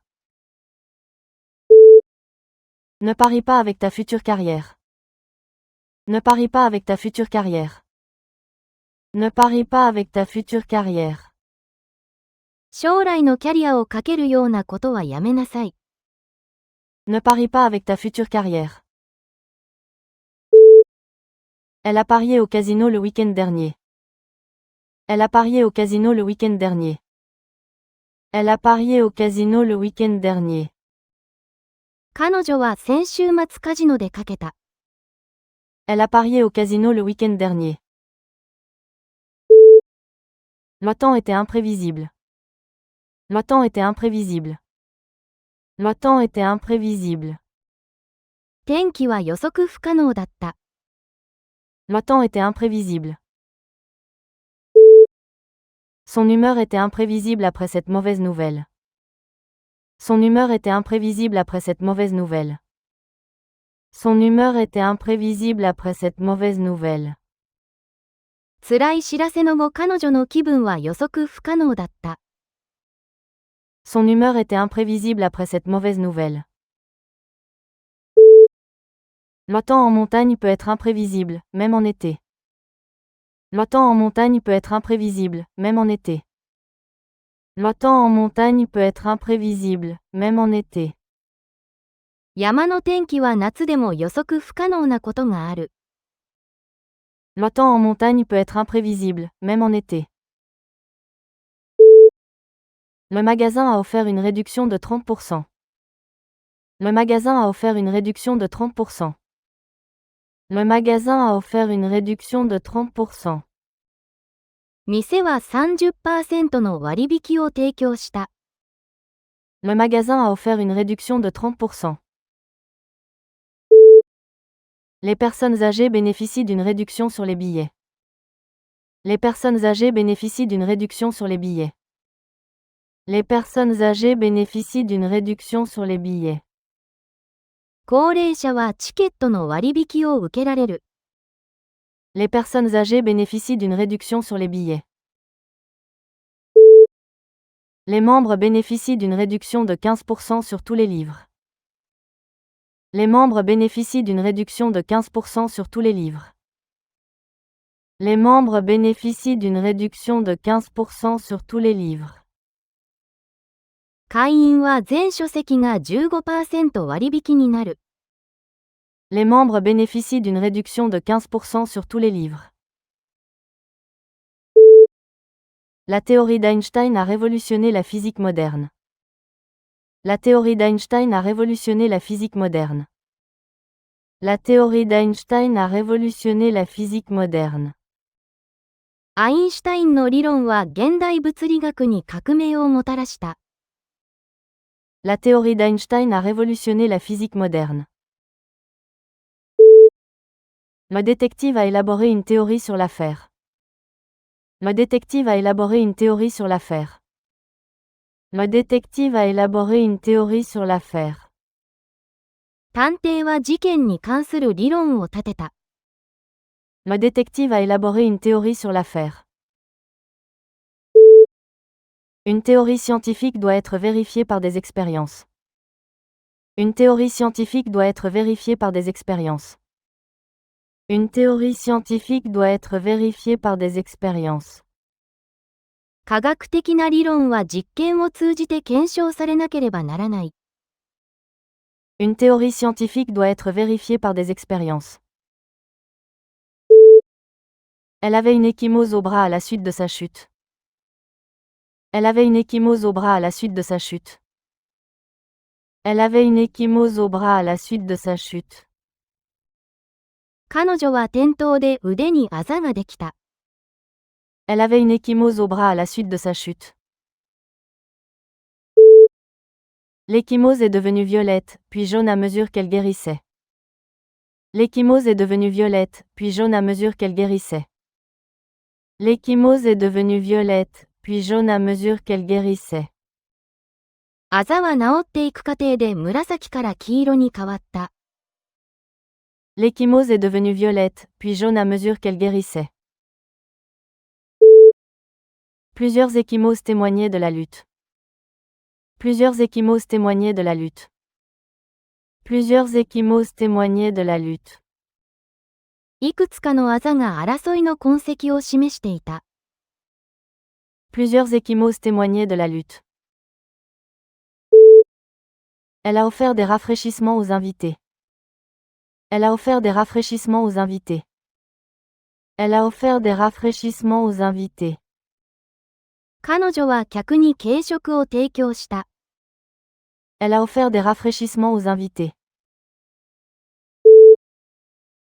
Ne parie pas avec ta future carrière. Ne parie pas avec ta future carrière. Ne parie pas avec ta future carrière. 将来のキャリアをかけるようなことはやめなさい。Ne parie pas avec ta future carrière. Elle a parié au casino le week-end dernier. Elle a parié au casino le week-end dernier. Elle a parié au casino le week-end dernier. 彼女は先週末カジノでかけた。Elle a parié au casino le week-end dernier. Le temps était imprévisible. Le temps était imprévisible. Le temps était imprévisible. 天気は予測不可能だった。Le temps était imprévisible. Son humeur était imprévisible après cette mauvaise nouvelle. Son humeur était imprévisible après cette mauvaise nouvelle. Son humeur était imprévisible après cette mauvaise nouvelle. 辛い知らせの後彼女の気分は予測不可能だった。Son humeur était imprévisible après cette mauvaise nouvelle. Le temps en montagne peut être imprévisible, même en été. Le temps en montagne peut être imprévisible, même en été. Le temps en montagne peut être imprévisible, même en été. 山の天気は夏でも予測不可能なことがある。Le temps en montagne peut être imprévisible, même en été. Le magasin a offert une réduction de 30%. Le magasin a offert une réduction de 30%. Le magasin a offert une réduction de 30%. 店は 30% の割引を提供した。Le magasin a offert une réduction de 30%. Les personnes âgées bénéficient d'une réduction sur les billets. Les personnes âgées bénéficient d'une réduction sur les billets. Les personnes âgées bénéficient d'une réduction sur les billets. 高齢者はチケットの割引を受けられる。Les personnes âgées bénéficient d'une réduction sur les billets. Les membres bénéficient d'une réduction de 15% sur tous les livres. Les membres bénéficient d'une réduction de 15% sur tous les livres. Les membres bénéficient d'une réduction de 15% sur tous les livres. 会員は全書籍が 15% 割引になる。Les membres bénéficient d'une réduction de 15% sur tous les livres. La théorie d'Einstein a révolutionné la physique moderne. La théorie d'Einstein a révolutionné la physique moderne. La théorie d'Einstein a révolutionné la physique moderne. アインシュタインの理論は現代物理学に革命をもたらした。La théorie d'Einstein a révolutionné la physique moderne. Le détective a élaboré une théorie sur l'affaire. Le détective a élaboré une théorie sur l'affaire. Le détective a élaboré une théorie sur l'affaire. 探偵は事件に関する理論を立てた。Le détective a élaboré une théorie sur l'affaire. Une théorie scientifique doit être vérifiée par des expériences. Une théorie scientifique doit être vérifiée par des expériences. Une théorie scientifique doit être vérifiée par des expériences. 科学的な理論は実験を通じて検証されなければならない。Une théorie scientifique doit être vérifiée par des expériences. Elle avait une ecchymose au bras à la suite de sa chute. Elle avait une ecchymose au bras à la suite de sa chute. Elle avait une ecchymose au bras à la suite de sa chute. 彼女は転倒で腕にあざができた。Elle avait une ecchymose au bras à la suite de sa chute. L'ecchymose est devenue violette, puis jaune à mesure qu'elle guérissait. L'ecchymose est devenue violette, puis jaune à mesure qu'elle guérissait. L'ecchymose est devenue violette, puis jaune à mesure qu'elle guérissait. あざは治っていく過程で紫から黄色に変わった。L'ecchymose est devenue violette, puis jaune à mesure qu'elle guérissait. Plusieurs ecchymoses témoignaient de la lutte. Plusieurs ecchymoses témoignaient de la lutte. Plusieurs ecchymoses témoignaient de la lutte. いくつかのあざが争いの痕跡を示していた。Plusieurs ecchymoses témoignaient de la lutte. Elle a offert des rafraîchissements aux invités. Elle a offert des rafraîchissements aux invités. Elle a offert des rafraîchissements aux invités. 彼女は客に軽食を提供した。Elle a offert des rafraîchissements aux invités.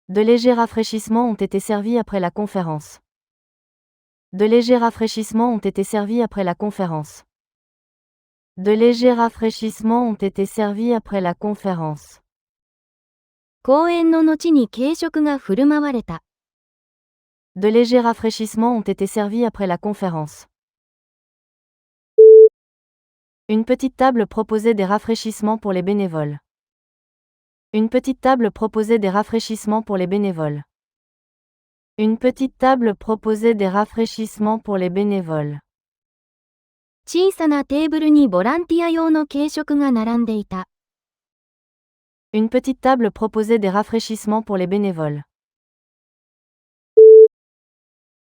De légers rafraîchissements ont été servis après la conférence. De légers rafraîchissements ont été servis après la conférence. De légers rafraîchissements ont été servis après la conférence. 講演の後に軽食が振る舞われた。De légers rafraîchissements ont été servis après la conférence. Une petite table proposait des rafraîchissements pour les bénévoles. Une petite table proposait des rafraîchissements pour les bénévoles. Une petite table proposait des rafraîchissements pour les bénévoles. 小さなテーブルにボランティア用の軽食が並んでいた。Une petite table proposait des rafraîchissements pour les bénévoles.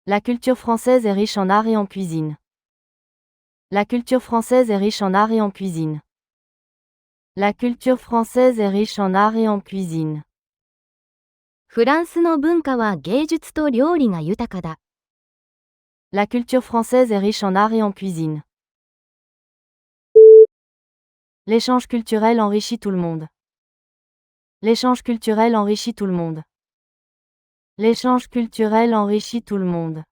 La culture française est riche en art et en cuisine. La culture française est riche en art et en cuisine. La culture française est riche en art et en cuisine. フランスの文化は芸術と料理が豊かだ。La culture française est riche en art et en cuisine. L'échange culturel enrichit tout le monde. L'échange culturel enrichit tout le monde. L'échange culturel enrichit tout le monde.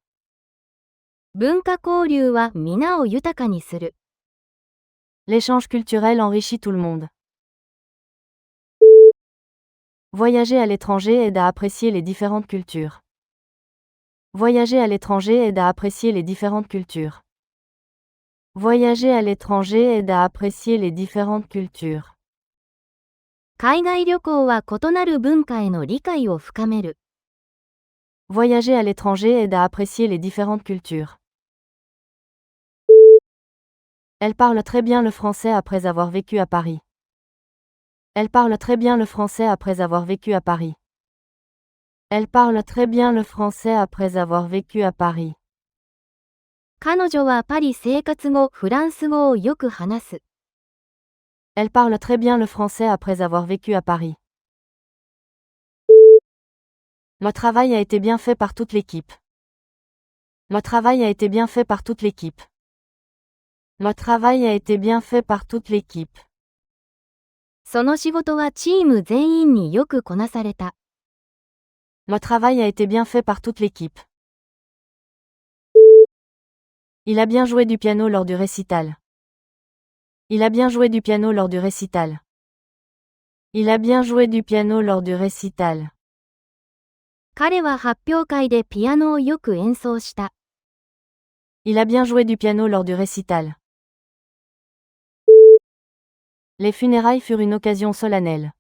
文化交流は皆を豊かにする。L'échange culturel enrichit tout le monde. Voyager à l'étranger aide à apprécier les différentes cultures. Voyager à l'étranger aide à apprécier les différentes cultures. Voyager à l'étranger aide à apprécier les différentes cultures. 海外旅行は異なる文化への理解を深める。Voyager à l'étranger aide à apprécier les différentes cultures. Elle parle très bien le français après avoir vécu à Paris. Elle parle très bien le français après avoir vécu à Paris. Elle parle très bien le français après avoir vécu à Paris. 彼女はパリ生活後フランス語をよく話す。Elle parle très bien le français après avoir vécu à Paris. Le travail a été bien fait par toute l'équipe. Le travail a été bien fait par toute l'équipe. Le travail a été bien fait par toute l'équipe. その仕事はチーム全員によくこなされた。Le travail a été bien fait par toute l'équipe. Il a bien joué du piano lors du récital. Il a bien joué du piano lors du récital. Il a bien joué du piano lors du récital. 彼は発表会でピアノをよく演奏した。Il a bien joué du piano lors du récital. Les funérailles furent une occasion solennelle.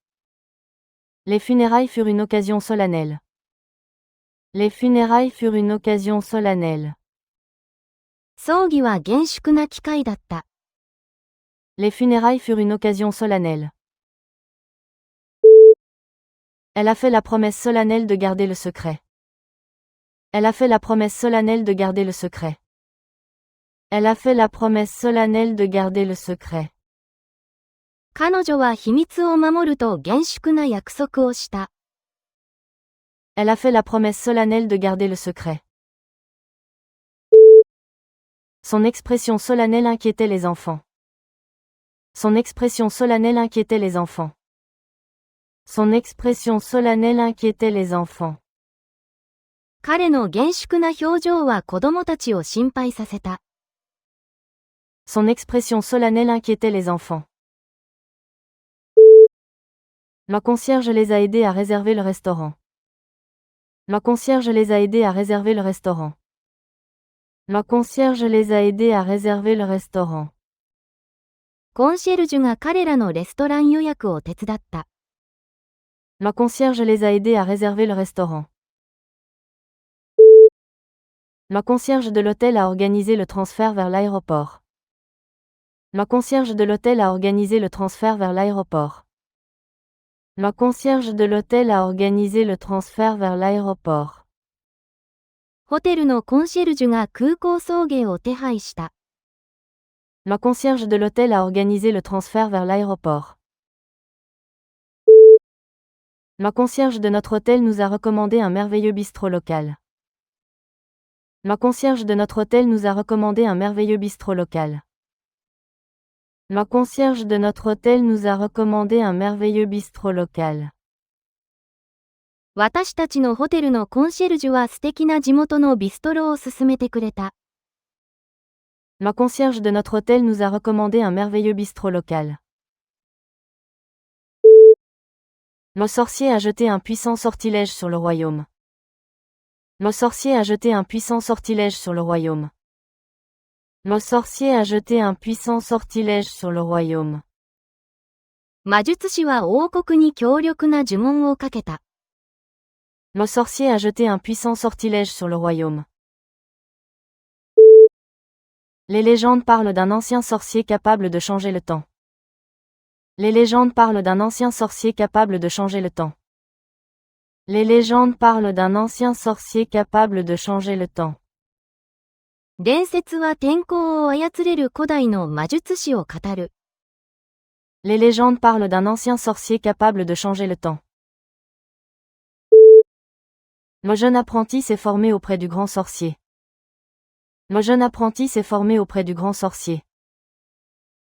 Les funérailles furent une occasion solennelle. Les funérailles furent une occasion solennelle. 葬儀は厳粛な機会だった。Les funérailles furent une occasion solennelle. Elle a fait la promesse solennelle de garder le secret. Elle a fait la promesse solennelle de garder le secret. Elle a fait la promesse solennelle de garder le secret. 彼女は秘密を守ると厳粛な約束をした。Elle a fait la promesse solennelle de garder le secret. Son expression solennelle inquiétait les enfants. Son expression solennelle inquiétait les enfants. Son expression solennelle inquiétait les enfants. 彼の厳粛な表情は子供たちを心配させた。Son expression solennelle inquiétait les enfants. Le concierge les a aidés à réserver le restaurant. Le concierge les a aidés à réserver le restaurant. Le concierge les a aidés à réserver le restaurant. コンシェルジュが彼らのレストラン予約を手伝った。Le concierge les a aidés à réserver le restaurant. Le concierge de l'hôtel a organisé le transfert vers l'aéroport. Le concierge de l'hôtel a organisé le transfert vers l'aéroport. Le concierge de l'hôtel a organisé le transfert vers l'aéroport. ホテルのコンシェルジュが空港送迎を手配した。Le concierge de l'hôtel a organisé le transfert vers l'aéroport. Le concierge de notre hôtel nous a recommandé un merveilleux bistrot local. Le concierge de notre hôtel nous a recommandé un merveilleux bistrot local. Le concierge de notre hôtel nous a recommandé un merveilleux bistrot local. 私たちのホテルのコンシェルジュは素敵な地元のビストロを勧めてくれた。Le concierge de notre hôtel nous a recommandé un merveilleux bistrot local. Le sorcier a jeté un puissant sortilège sur le royaume. Le sorcier a jeté un puissant sortilège sur le royaume. Le sorcier a jeté un puissant sortilège sur le royaume. 魔術師は王国に強力な呪文をかけた。Le sorcier a jeté un puissant sortilège sur le royaume. Les légendes parlent d'un ancien sorcier capable de changer le temps. Les légendes parlent d'un ancien sorcier capable de changer le temps. Les légendes parlent d'un ancien sorcier capable de changer le temps. 伝説は天候を操れる古代の魔術師を語る。Les légendes parlent d'un ancien sorcier capable de changer le temps. Le jeune apprenti s'est formé auprès du grand sorcier. Le jeune apprenti s'est formé auprès du grand sorcier.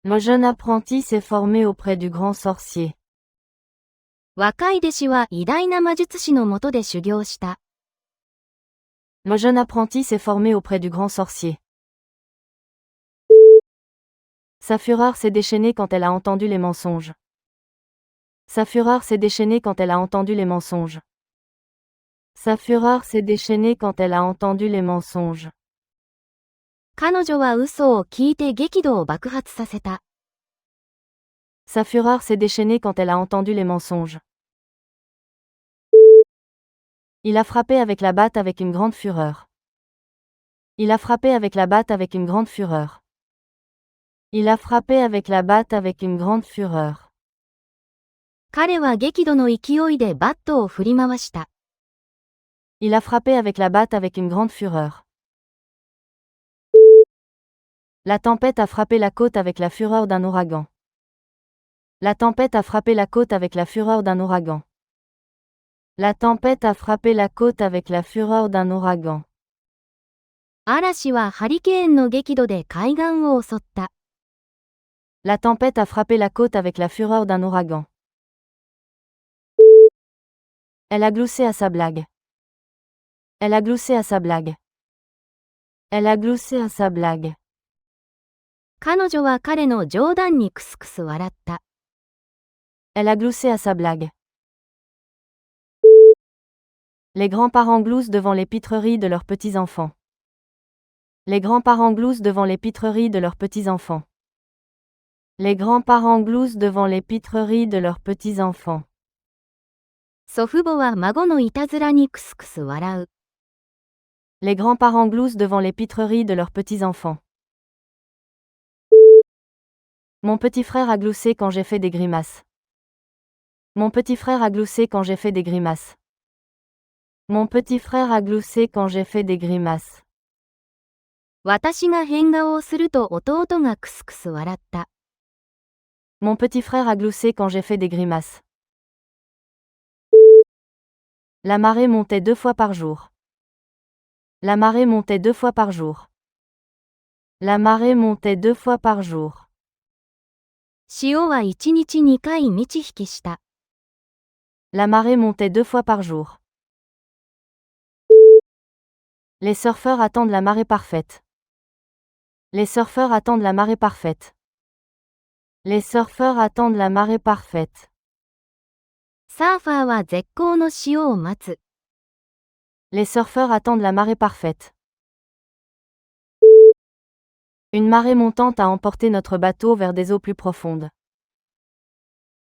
Le jeune apprenti s'est formé auprès du grand sorcier. 若い弟子は偉大な魔術師のもとで修行した。Le jeune apprenti s'est formé auprès du grand sorcier. Sa fureur s'est déchaînée quand elle a entendu les mensonges. Sa fureur s'est déchaînée quand elle a entendu les mensonges. Sa fureur s'est déchaînée quand elle a entendu les mensonges. 彼女は嘘を聞いて激怒を爆発させた。Sa fureur s'est déchaînée quand elle a entendu les mensonges. Il a frappé avec la batte avec une grande fureur. Il a frappé avec la batte avec une grande fureur. Il a frappé avec la batte avec une grande fureur. 彼は激怒の勢いでバットを振り回した。Il a frappé avec la batte avec une grande fureur. La tempête a frappé la côte avec la fureur d'un ouragan. La tempête a frappé la côte avec la fureur d'un ouragan. La tempête a frappé la côte avec la fureur d'un ouragan. 嵐はハリケーンの激怒で海岸を襲った。La tempête a frappé la côte avec la fureur d'un ouragan. Elle a gloussé à sa blague. Elle a gloussé à sa blague. Elle a gloussé à sa blague. 彼女は彼の冗談にクスクス笑った。Elle a gloussé à sa blague. Les grands-parents gloussent devant les pitreries de leurs petits-enfants. Les grands-parents gloussent devant les pitreries de leurs petits-enfants. Les grands-parents gloussent devant les pitreries de leurs petits-enfants. 祖父母は孫のいたずらにクスクス笑う。Les grands-parents gloussent devant les pitreries de leurs petits-enfants. Mon petit frère a gloussé quand j'ai fait des grimaces. Mon petit frère a gloussé quand j'ai fait des grimaces. Mon petit frère a gloussé quand j'ai fait des grimaces. 私が変顔をすると弟がクスクス笑った。Mon petit frère a gloussé quand j'ai fait des grimaces. La marée montait 2 fois par jour. La marée montait 2 fois par jour. La marée montait 2 fois par jour. 潮は1日2回満ち引きした。La marée montait 2 fois par jour. Les surfeurs attendent la marée parfaite. Les surfeurs attendent la marée parfaite. Les surfeurs attendent la marée parfaite. サーファーは絶好の潮を待つ。Les surfeurs attendent la marée parfaite. Une marée montante a emporté notre bateau vers des eaux plus profondes.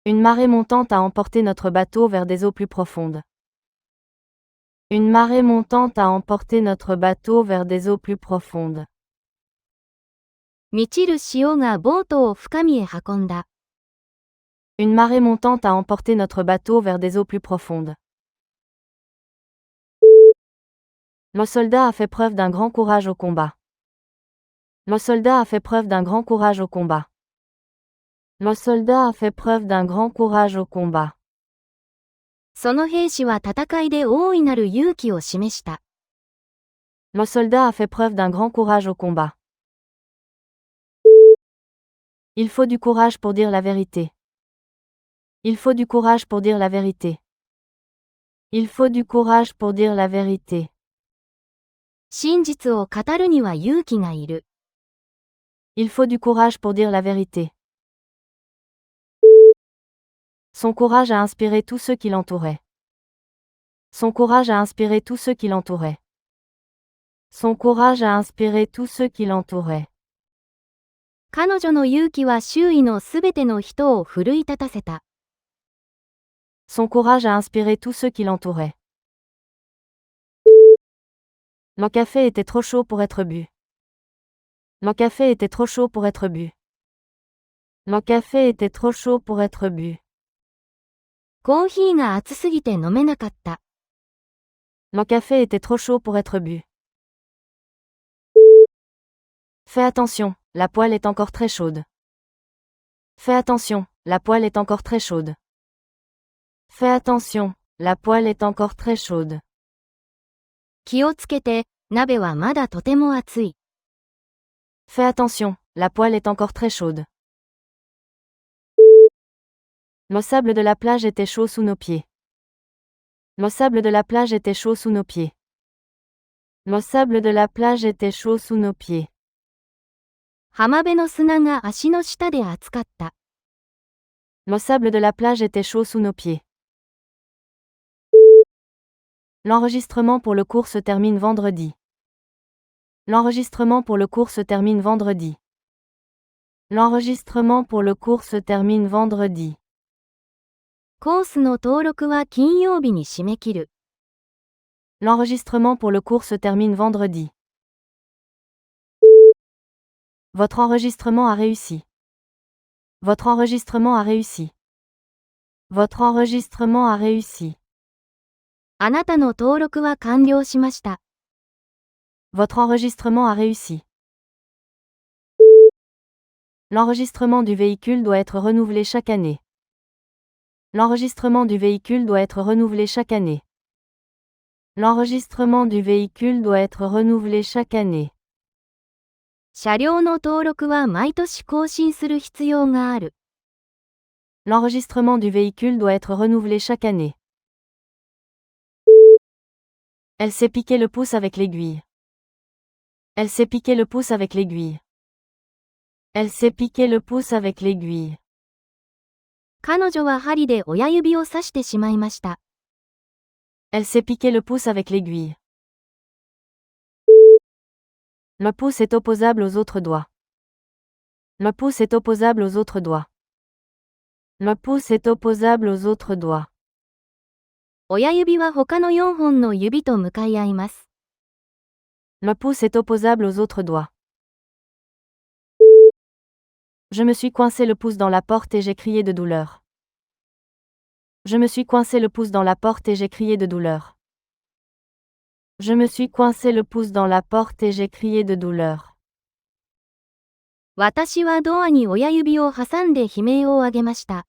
Une marée montante a emporté notre bateau vers des eaux plus profondes. Une marée montante a emporté notre bateau vers des eaux plus profondes. 満ちる潮がボートを深みへ運んだ。Une marée montante a emporté notre bateau vers des eaux plus profondes. Le soldat a fait preuve d'un grand courage au combat. Le soldat a fait preuve d'un grand courage au combat. Le soldat a fait preuve d'un grand courage au combat. その兵士は戦いで大いなる勇気を示した。Le soldat a fait preuve d'un grand courage au combat. Il faut du courage pour dire la vérité. Il faut du courage pour dire la vérité. Il faut du courage pour dire la vérité. 真実を語るには勇気がいる。Il faut du courage pour dire la vérité. Son courage a inspiré tous ceux qui l'entouraient. Son courage a inspiré tous ceux qui l'entouraient. Son courage a inspiré tous ceux qui l'entouraient. 彼女の勇気は周囲のすべての人を奮い立たせた。Son courage a inspiré tous ceux qui l'entouraient. Le café était trop chaud pour être bu. Le café était trop chaud pour être bu. Le café était trop chaud pour être bu. コーヒーが熱すぎて飲めなかった。Le café était trop chaud pour être bu. Fais attention, la poêle est encore très chaude. Fais attention, la poêle est encore très chaude. Fais attention, la poêle est encore très chaude. 気をつけて、鍋はまだとても熱い。Fais attention, la poêle est encore très chaude. Le sable de la plage était chaud sous nos pieds. Le sable de la plage était chaud sous nos pieds. Le sable de la plage était chaud sous nos pieds. 浜辺の砂が足の下で熱かった。Le sable de la plage était chaud sous nos pieds. L'enregistrement pour le cours se termine vendredi. L'enregistrement pour le cours se termine vendredi. L'enregistrement pour le cours se termine vendredi. コースの登録は金曜日に締め切る。L'enregistrement pour le cours se termine vendredi. Votre enregistrement a réussi. Votre enregistrement a réussi. Votre enregistrement a réussi. あなたの登録は完了しました。Votre enregistrement a réussi. L'enregistrement du véhicule doit être renouvelé chaque année. L'enregistrement du véhicule doit être renouvelé chaque année. L'enregistrement du véhicule doit être renouvelé chaque année. 車両の登録は毎年更新する必要がある。L'enregistrement du véhicule doit être renouvelé chaque année. Elle s'est piqué le pouce avec l'aiguille. Elle s'est piqué le pouce avec l'aiguille. Elle s'est piqué le pouce avec l'aiguille. 彼女は針で親指を刺してしまいました。Elle s'est piqué le pouce avec l'aiguille. Le pouce est opposable aux autres doigts. Le pouce est opposable aux autres doigts. Le pouce est opposable aux autres doigts. 親指は他の4本の指と向かい合います。Le pouce est opposable aux autres doigts. Je me suis coincé le pouce dans la porte et j'ai crié de douleur. Je me suis coincé le pouce dans la porte et j'ai crié de douleur. Je me suis coincé le pouce dans la porte et j'ai crié de douleur. 私はドアに親指を挟んで悲鳴を上げました。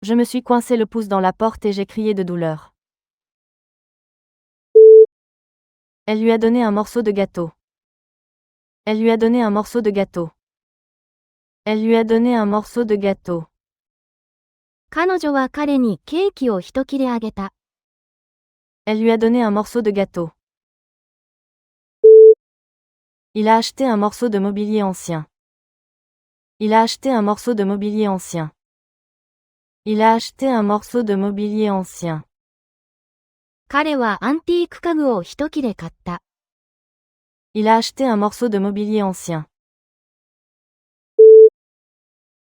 Je me suis coincé le pouce dans la porte et j'ai crié de douleur. Elle lui a donné un morceau de gâteau. Elle lui a donné un morceau de gâteau. Elle lui a donné un morceau de gâteau. 彼女は彼にケーキを一切れあげた。Elle lui a donné un morceau de gâteau. Il a acheté un morceau de mobilier ancien. Il a acheté un morceau de mobilier ancien. Il a acheté un morceau de mobilier ancien. 彼はアンティーク家具を一切れ買った。Il a acheté un morceau de mobilier ancien.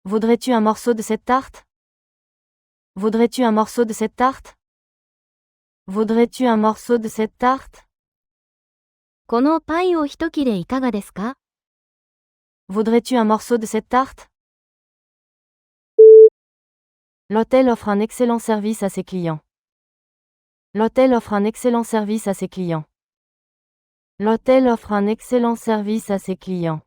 Voudrais-tu un morceau de cette tarte? Voudrais-tu un morceau de cette tarte? Voudrais-tu un morceau de cette tarte? このパイを一切れいかがですか？ Voudrais-tu un morceau de cette tarte? L'hôtel offre un excellent service à ses clients. L'hôtel offre un excellent service à ses clients. L'hôtel offre un excellent service à ses clients.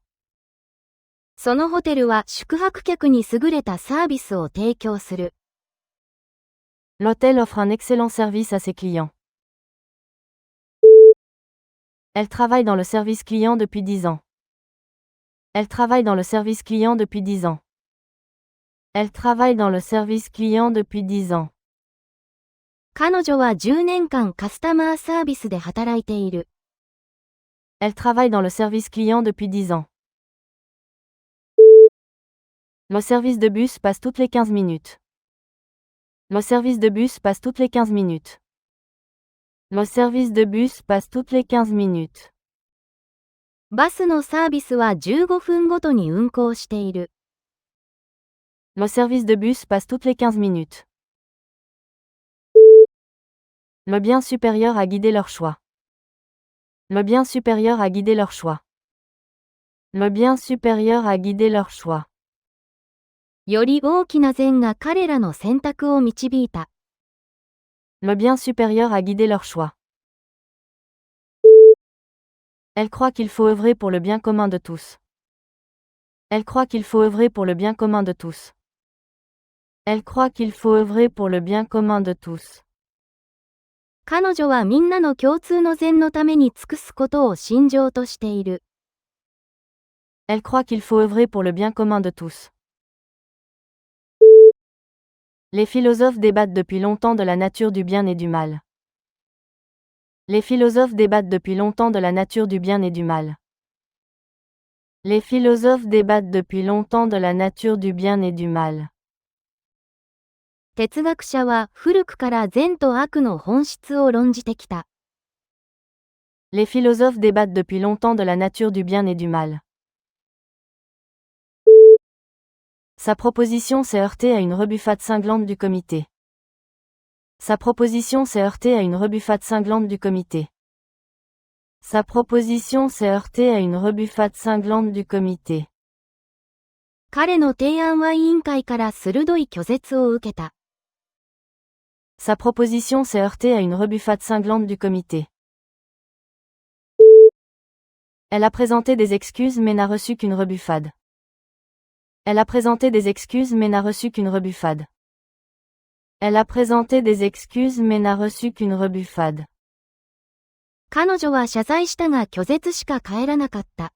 そのホテルは宿泊客に優れたサービスを提供する。L'hôtel offre un excellent service à ses clients. Elle travaille dans le service client depuis 10 ans. Elle travaille dans le service client depuis 10 ans. Elle travaille dans le service client depuis 10 ans. 彼女は10年間カスタマーサービスで働いている。Elle travaille dans le service client depuis 10 ans. Le service de bus passe toutes les 15 minutes. Le service de bus passe toutes les 15 minutes. Le service de bus passe toutes les 15 minutes. バスのサービスは15分ごとに運行している。Le service de bus passe toutes les 15 minutes. Le bien supérieur a guidé leur choix. Le bien supérieur a guidé leur choix. Le bien supérieur a guidé leur choix. より大きな善が彼らの選択を導いた。Le bien supérieur a guidé leur choix. Elle croit qu'il faut œuvrer pour le bien commun de tous. Elle croit qu'il faut œuvrer pour le bien commun de tous. Elle croit qu'il faut œuvrer pour le bien commun de tous. 彼女はみんなの共通の善のために尽くすことを信条としている。Elle croit qu'il faut œuvrer pour le bien commun de tous. Les philosophes débattent depuis longtemps de la nature du bien et du mal. Les philosophes débattent depuis longtemps de la nature du bien et du mal. Les philosophes débattent depuis longtemps de la nature du bien et du mal. 哲学者は古くから善と悪の本質を論じてきた。Les philosophes débattent depuis longtemps de la nature du bien et du mal. Sa proposition s'est heurtée à une rebuffade cinglante du comité. Sa proposition s'est heurtée à une rebuffade cinglante du comité. Sa proposition s'est heurtée à une rebuffade cinglante du comité. 彼の提案は委員会から鋭い拒絶を受けた。Sa proposition s'est heurtée à une rebuffade cinglante du comité. Elle a présenté des excuses mais n'a reçu qu'une rebuffade. Elle a présenté des excuses mais n'a reçu qu'une rebuffade. Elle a présenté des excuses mais n'a reçu qu'une rebuffade. 彼女は謝罪したが拒絶しか返らなかった。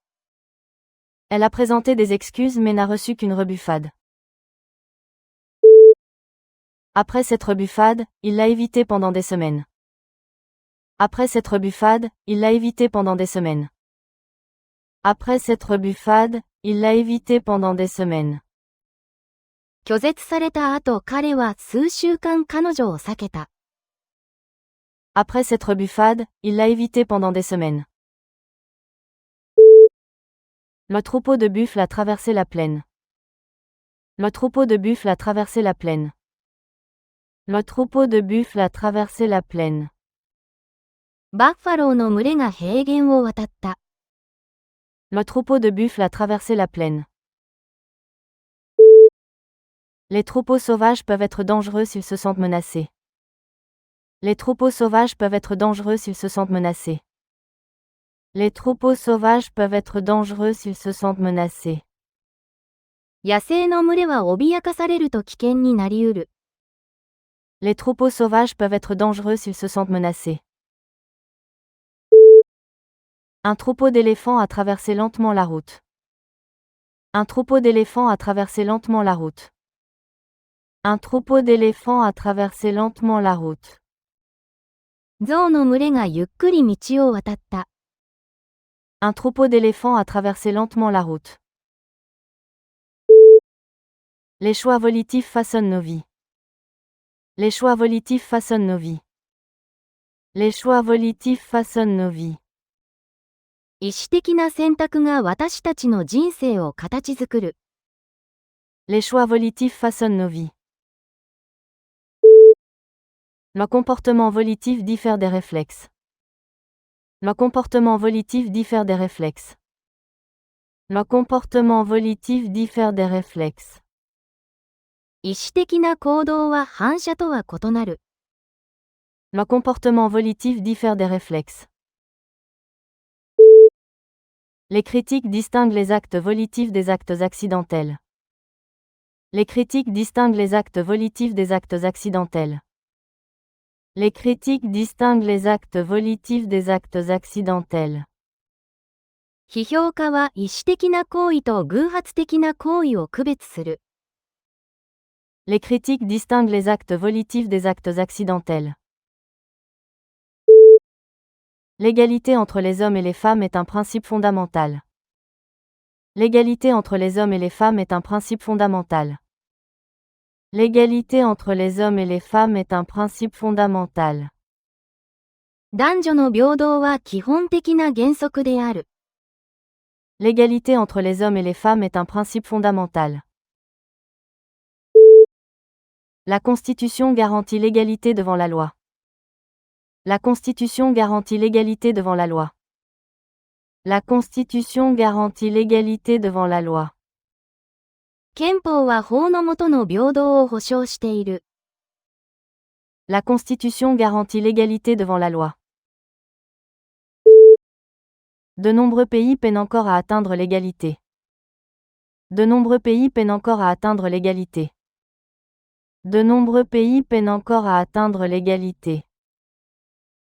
Elle a présenté des excuses mais n'a reçu qu'une rebuffade. Après cette rebuffade, il l'a évité pendant des semaines. Après cette rebuffade, il l'a évité pendant des semaines. Après cette rebuffade, il l'a évité pendant des semaines. 拒絶された後彼は数週間彼女を避けた。Après cette rebuffade, il l'a évité pendant des semaines. Le troupeau de buffles a traversé la plaine. Le troupeau de buffles a traversé la plaine. Le troupeau de buffles a traversé la plaine. バッファローの群れが平原を渡った。Le troupeau de buffles a traversé la plaine. Les troupeaux sauvages peuvent être dangereux s'ils se sentent menacés. Les troupeaux sauvages peuvent être dangereux s'ils se sentent menacés. Les troupeaux sauvages peuvent être dangereux s'ils se sentent menacés. 野生の群れは脅かされると危険になりうる。Les troupeaux sauvages peuvent être dangereux s'ils se sentent menacés. Un troupeau d'éléphants a traversé lentement la route. Un troupeau d'éléphants a traversé lentement la route. Un troupeau d'éléphants a traversé lentement la route. 象の群れがゆっくり道を渡った。Un troupeau d'éléphants a traversé lentement la route. Les choix volitifs façonnent nos vies. Les choix volitifs façonnent nos vies. Les choix volitifs façonnent nos vies. 意思的な選択が私たちの人生を形作る。Les choix volitifs façonnent nos vies. Le comportement volitif diffère des réflexes. Le comportement volitif diffère des réflexes. Le comportement volitif diffère des réflexes. 意思的な行動は反射とは異なる。Le comportement volitif diffère des réflexes. Les critiques distinguent les actes volitifs des actes accidentels. Les critiques distinguent les actes volitifs des actes accidentels. Les critiques distinguent les actes volitifs des actes accidentels. 批評家は意思的な行為と偶発的な行為を区別する。Les critiques distinguent les actes volitifs des actes accidentels. L'égalité entre les hommes et les femmes est un principe fondamental. L'égalité entre les hommes et les femmes est un principe fondamental. L'égalité entre les hommes et les femmes est un principe fondamental. 男女の平等は基本的な原則である。L'égalité entre les hommes et les femmes est un principe fondamental. La Constitution garantit l'égalité devant la loi. La Constitution garantit l'égalité devant la loi. La Constitution garantit l'égalité devant la loi. 憲法は法の下の平等を保障している。La Constitution garantit l'égalité devant la loi. De nombreux pays peinent encore à atteindre l'égalité. De nombreux pays peinent encore à atteindre l'égalité. De nombreux pays peinent encore à atteindre l'égalité.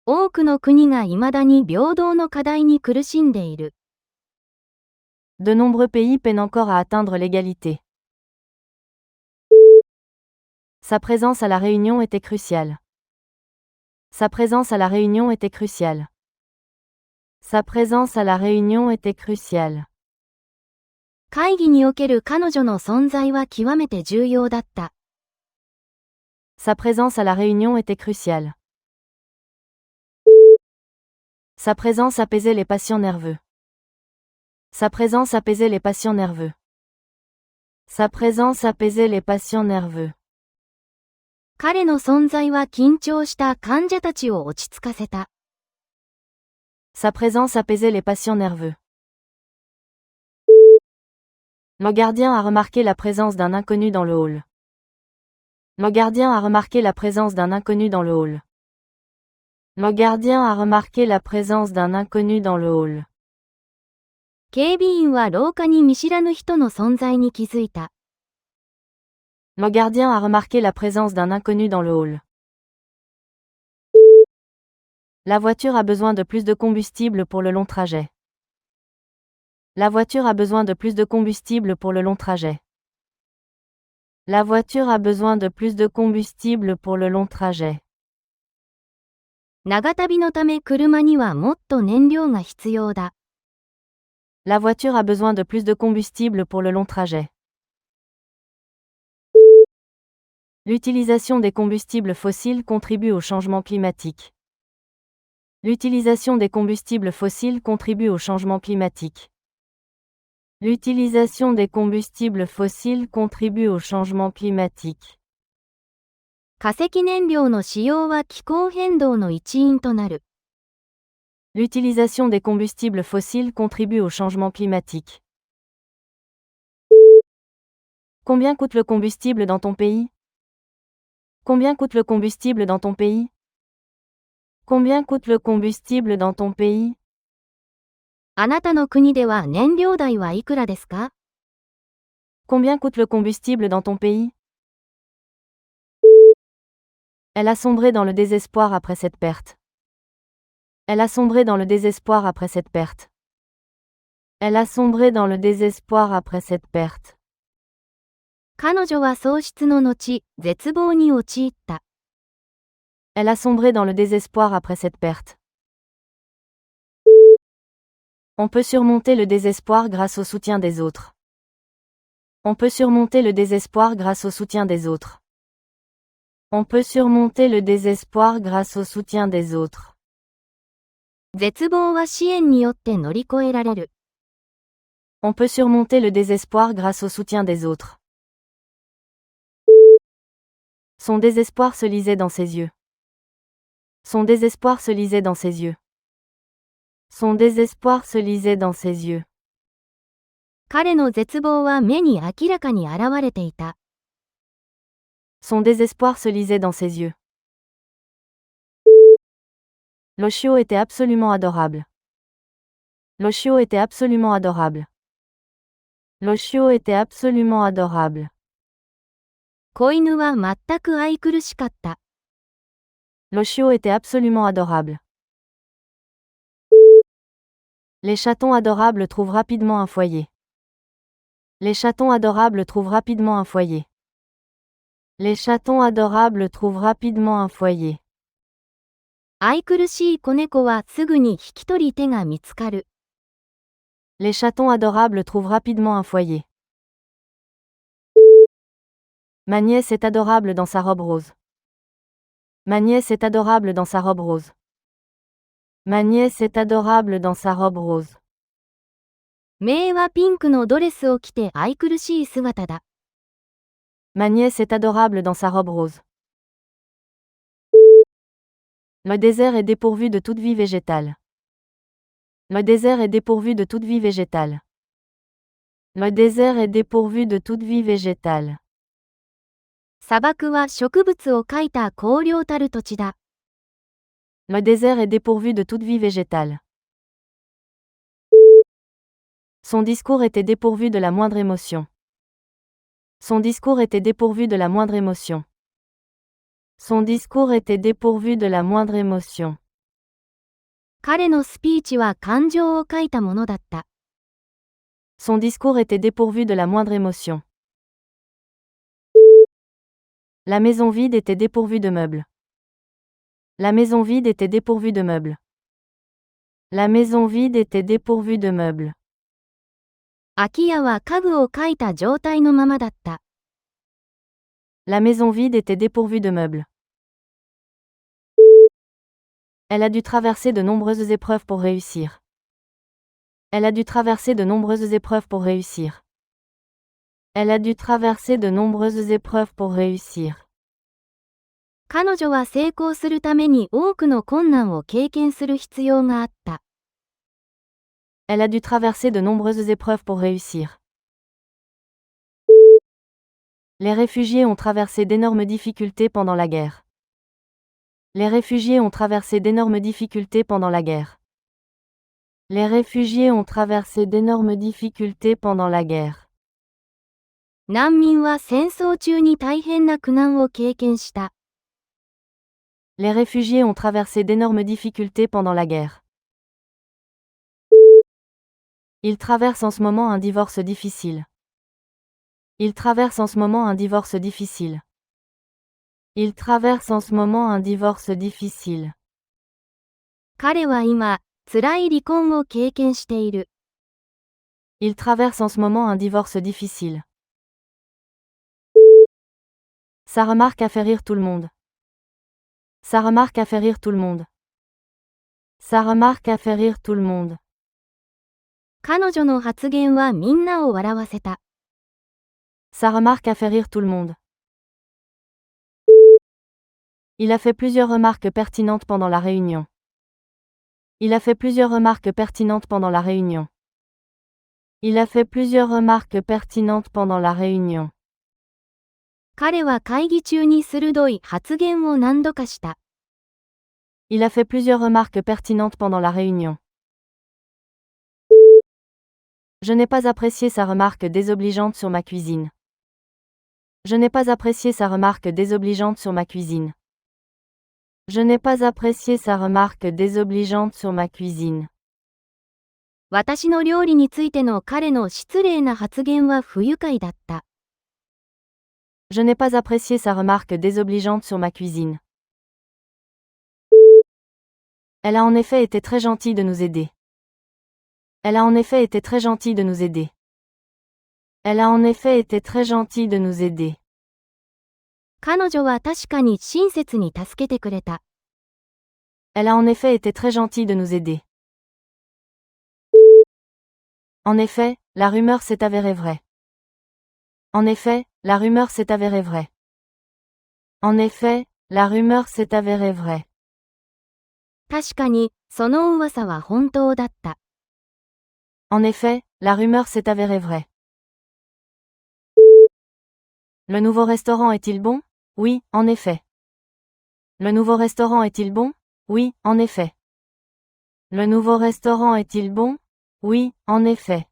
多くの国が未だに平等の課題に苦しんでいる。De nombreux pays peinent encore à atteindre l'égalité. Sa présence à la réunion était cruciale. Sa présence à la réunion était cruciale. Sa présence à la réunion était cruciale. 会議における彼女の存在は極めて重要だった。Sa présence à la réunion était cruciale. Sa présence apaisait les patients nerveux. Sa présence apaisait les patients nerveux. Sa présence apaisait les patients nerveux. 彼の存在は緊張した患者たちを落ち着かせた。Sa présence apaisait les patients nerveux. Le gardien a remarqué la présence d'un inconnu dans le hall. Le gardien a remarqué la présence d'un inconnu dans le hall. Le gardien a remarqué la présence d'un inconnu dans le hall. 警備員は廊下に見知らぬ人の存在に気づいた。Le gardien a remarqué la présence d'un inconnu dans le hall. La voiture a besoin de plus de combustible pour le long trajet. La voiture a besoin de plus de combustible pour le long trajet. La voiture a besoin de plus de combustible pour le long trajet. 長旅のため車にはもっと燃料が必要だ。La voiture a besoin de plus de combustible pour le long trajet. L'utilisation des combustibles fossiles contribue au changement climatique. L'utilisation des combustibles fossiles contribue au changement climatique. L'utilisation des combustibles fossiles contribue au changement climatique. 化石燃料の使用は気候変動の一因となる。L'utilisation des combustibles fossiles contribue au changement climatique. Combien coûte le combustible dans ton pays? Combien coûte le combustible dans ton pays? Combien coûte le combustible dans ton pays? あなたの国では燃料代はいくらですか？ Combien coûte le combustible dans ton pays? Elle a sombré dans le désespoir après cette perte. Elle a sombré dans le désespoir après cette perte. Elle a sombré dans le désespoir après cette perte. 彼女は喪失の後、絶望に陥った。Elle a sombré dans le désespoir après cette perte. On peut surmonter le désespoir grâce au soutien des autres. On peut surmonter le désespoir grâce au soutien des autres. On peut surmonter le désespoir grâce au soutien des autres. 絶望は支援によって乗り越えられる。On peut surmonter le désespoir grâce au soutien des autres. Son désespoir se lisait dans ses yeux. Son désespoir se lisait dans ses yeux. Son désespoir se lisait dans ses yeux. 彼の絶望は目に明らかに現れていた。Son désespoir se lisait dans ses yeux. L'Oshio était absolument adorable. L'Oshio était absolument adorable. L'Oshio était absolument adorable. 子犬は全く愛くるしかった。L'Oshio était absolument adorable. Les chatons adorables trouvent rapidement un foyer. Les chatons adorables trouvent rapidement un foyer. Les chatons adorables trouvent rapidement un foyer. 愛くるしい子猫はすぐに引き取り手が見つかる。Les chatons adorables trouvent rapidement un foyer. Ma nièce est adorable dans sa robe rose. Ma nièce est adorable dans sa robe rose. Ma nièce est adorable dans sa robe rose. メイはピンクのドレスを着て愛くるしい姿だ。Ma nièce est adorable dans sa robe rose. Le désert est dépourvu de toute vie végétale. Le désert est dépourvu de toute vie végétale. Le désert est dépourvu de toute vie végétale. 砂漠は植物を描いた荒涼たる土地だ。Le désert est dépourvu de toute vie végétale. Son discours était dépourvu de la moindre émotion. Son discours était dépourvu de la moindre émotion. Son discours était dépourvu de la moindre émotion. 彼のスピーチは感情を書いたものだった。Son discours était dépourvu de la moindre émotion. La maison vide était dépourvue de meubles. La maison vide était dépourvue de meubles. La maison vide était dépourvue de meubles. 空き家は家具を書いた状態のままだった。La maison vide était dépourvue de meubles. Elle a dû traverser de nombreuses épreuves pour réussir. Elle a dû traverser de nombreuses épreuves pour réussir. Elle a dû traverser de nombreuses épreuves pour réussir. 彼女は成功するために多くの困難を経験する必要があった。Elle a dû traverser de nombreuses épreuves pour réussir. Les réfugiés ont traversé d'énormes difficultés pendant la guerre. Les réfugiés ont traversé d'énormes difficultés pendant la guerre. Les réfugiés ont traversé d'énormes difficultés pendant la guerre. 難民は戦争中に大変な苦難を経験した。Les réfugiés ont traversé d'énormes difficultés pendant la guerre. Il traverse en ce moment un divorce difficile. Il traverse en ce moment un divorce difficile. Il traverse en ce moment un divorce difficile. 彼は今、辛い離婚を経験している。Il traverse en ce moment un divorce difficile. Sa remarque a fait rire tout le monde. Sa remarque a fait rire tout le monde. Sa remarque a fait rire tout le monde. 彼女の発言はみんなを笑わせた。Sa remarque a fait rire tout le monde. Il a fait plusieurs remarques pertinentes pendant la réunion. Il a fait plusieurs remarques pertinentes pendant la réunion. Il a fait plusieurs remarques pertinentes pendant la réunion. 彼は会議中に鋭い発言を何度かした。Il a fait plusieurs remarques pertinentes pendant la réunion. Je n'ai pas apprécié sa remarque désobligeante sur ma cuisine. Je n'ai pas apprécié sa remarque désobligeante sur ma cuisine. Je n'ai pas apprécié sa remarque désobligeante sur ma cuisine. 私の料理についての彼の失礼な発言は不愉快だった。Je n'ai pas apprécié sa remarque désobligeante sur ma cuisine. Elle a en effet été très gentille de nous aider. Elle a en effet été très gentille de nous aider. Elle a en effet été très gentille de nous aider. 彼女は確かに親切に助けてくれた。Elle a en effet été très gentille de nous aider. En effet, la rumeur s'est avérée vraie. En effet, la rumeur s'est avérée vraie. En effet, la rumeur s'est avérée vraie. 確かに、その噂は本当だった。En effet, la rumeur s'est avérée vraie. Le nouveau restaurant est-il bon? Oui, en effet. Le nouveau restaurant est-il bon? Oui, en effet. Le nouveau restaurant est-il bon? Oui, en effet.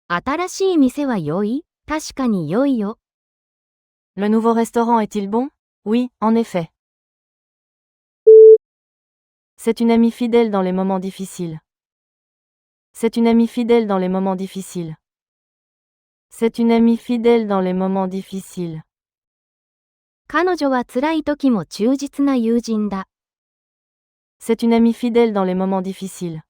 新しい店は良い？確かに良いよ。Le nouveau restaurant est-il bon? Oui, en effet. C'est une amie fidèle dans les moments difficiles. C'est une amie fidèle dans les moments difficiles. C'est une amie fidèle dans les moments difficiles. 彼女は辛い時も忠実な友人だ。C'est une amie fidèle dans les moments difficiles.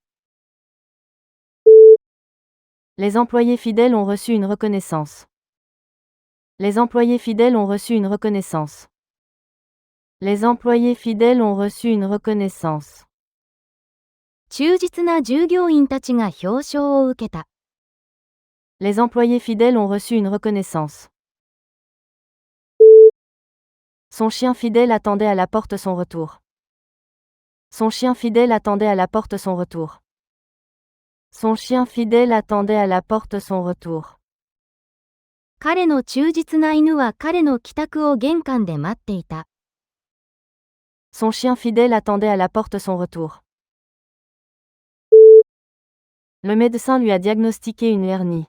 Les employés fidèles ont reçu une reconnaissance. Les employés fidèles ont reçu une reconnaissance. Les employés fidèles ont reçu une reconnaissance. 忠実な従業員たちが表彰を受けた。Les employés fidèles ont reçu une reconnaissance. Son chien fidèle attendait à la porte son retour. Son chien fidèle attendait à la porte son retour. Son chien fidèle attendait à la porte son retour. 彼の忠実な犬は彼の帰宅を玄関で待っていた。Son chien fidèle attendait à la porte son retour. Le médecin lui a diagnostiqué une hernie.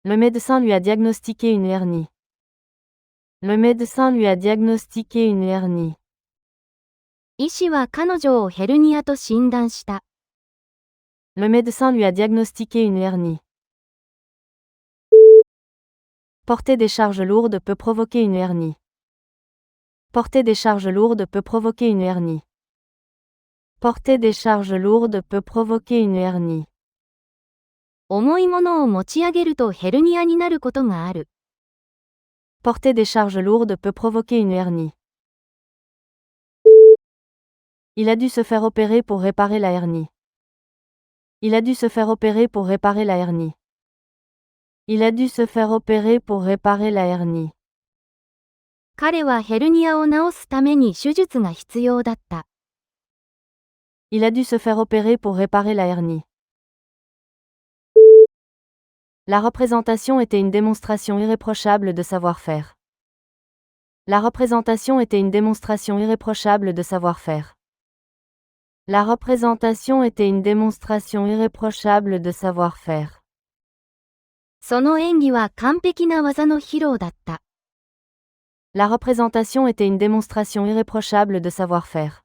Le médecin lui a diagnostiqué une hernie. Le médecin lui a diagnostiqué une hernie. 医師は彼女をヘルニアと診断した。Le médecin lui a diagnostiqué une hernie. Porter des charges lourdes peut provoquer une hernie. Porter des charges lourdes peut provoquer une hernie. Porter des charges lourdes peut provoquer une hernie. 重いものを持ち上げるとヘルニアになることがある。Porter des charges lourdes peut provoquer une hernie. Il a dû se faire opérer pour réparer la hernie. Il a dû se faire opérer pour réparer la hernie. Il a dû se faire opérer pour réparer la hernie. 彼はヘルニアを治すために手術が必要だった。Il a dû se faire opérer pour réparer la hernie. La représentation était une démonstration irréprochable de savoir-faire. La représentation était une démonstration irréprochable de savoir-faire. La représentation était une démonstration irréprochable de savoir-faire. その演技は完璧な技の披露だった。La représentation était une démonstration irréprochable de savoir-faire.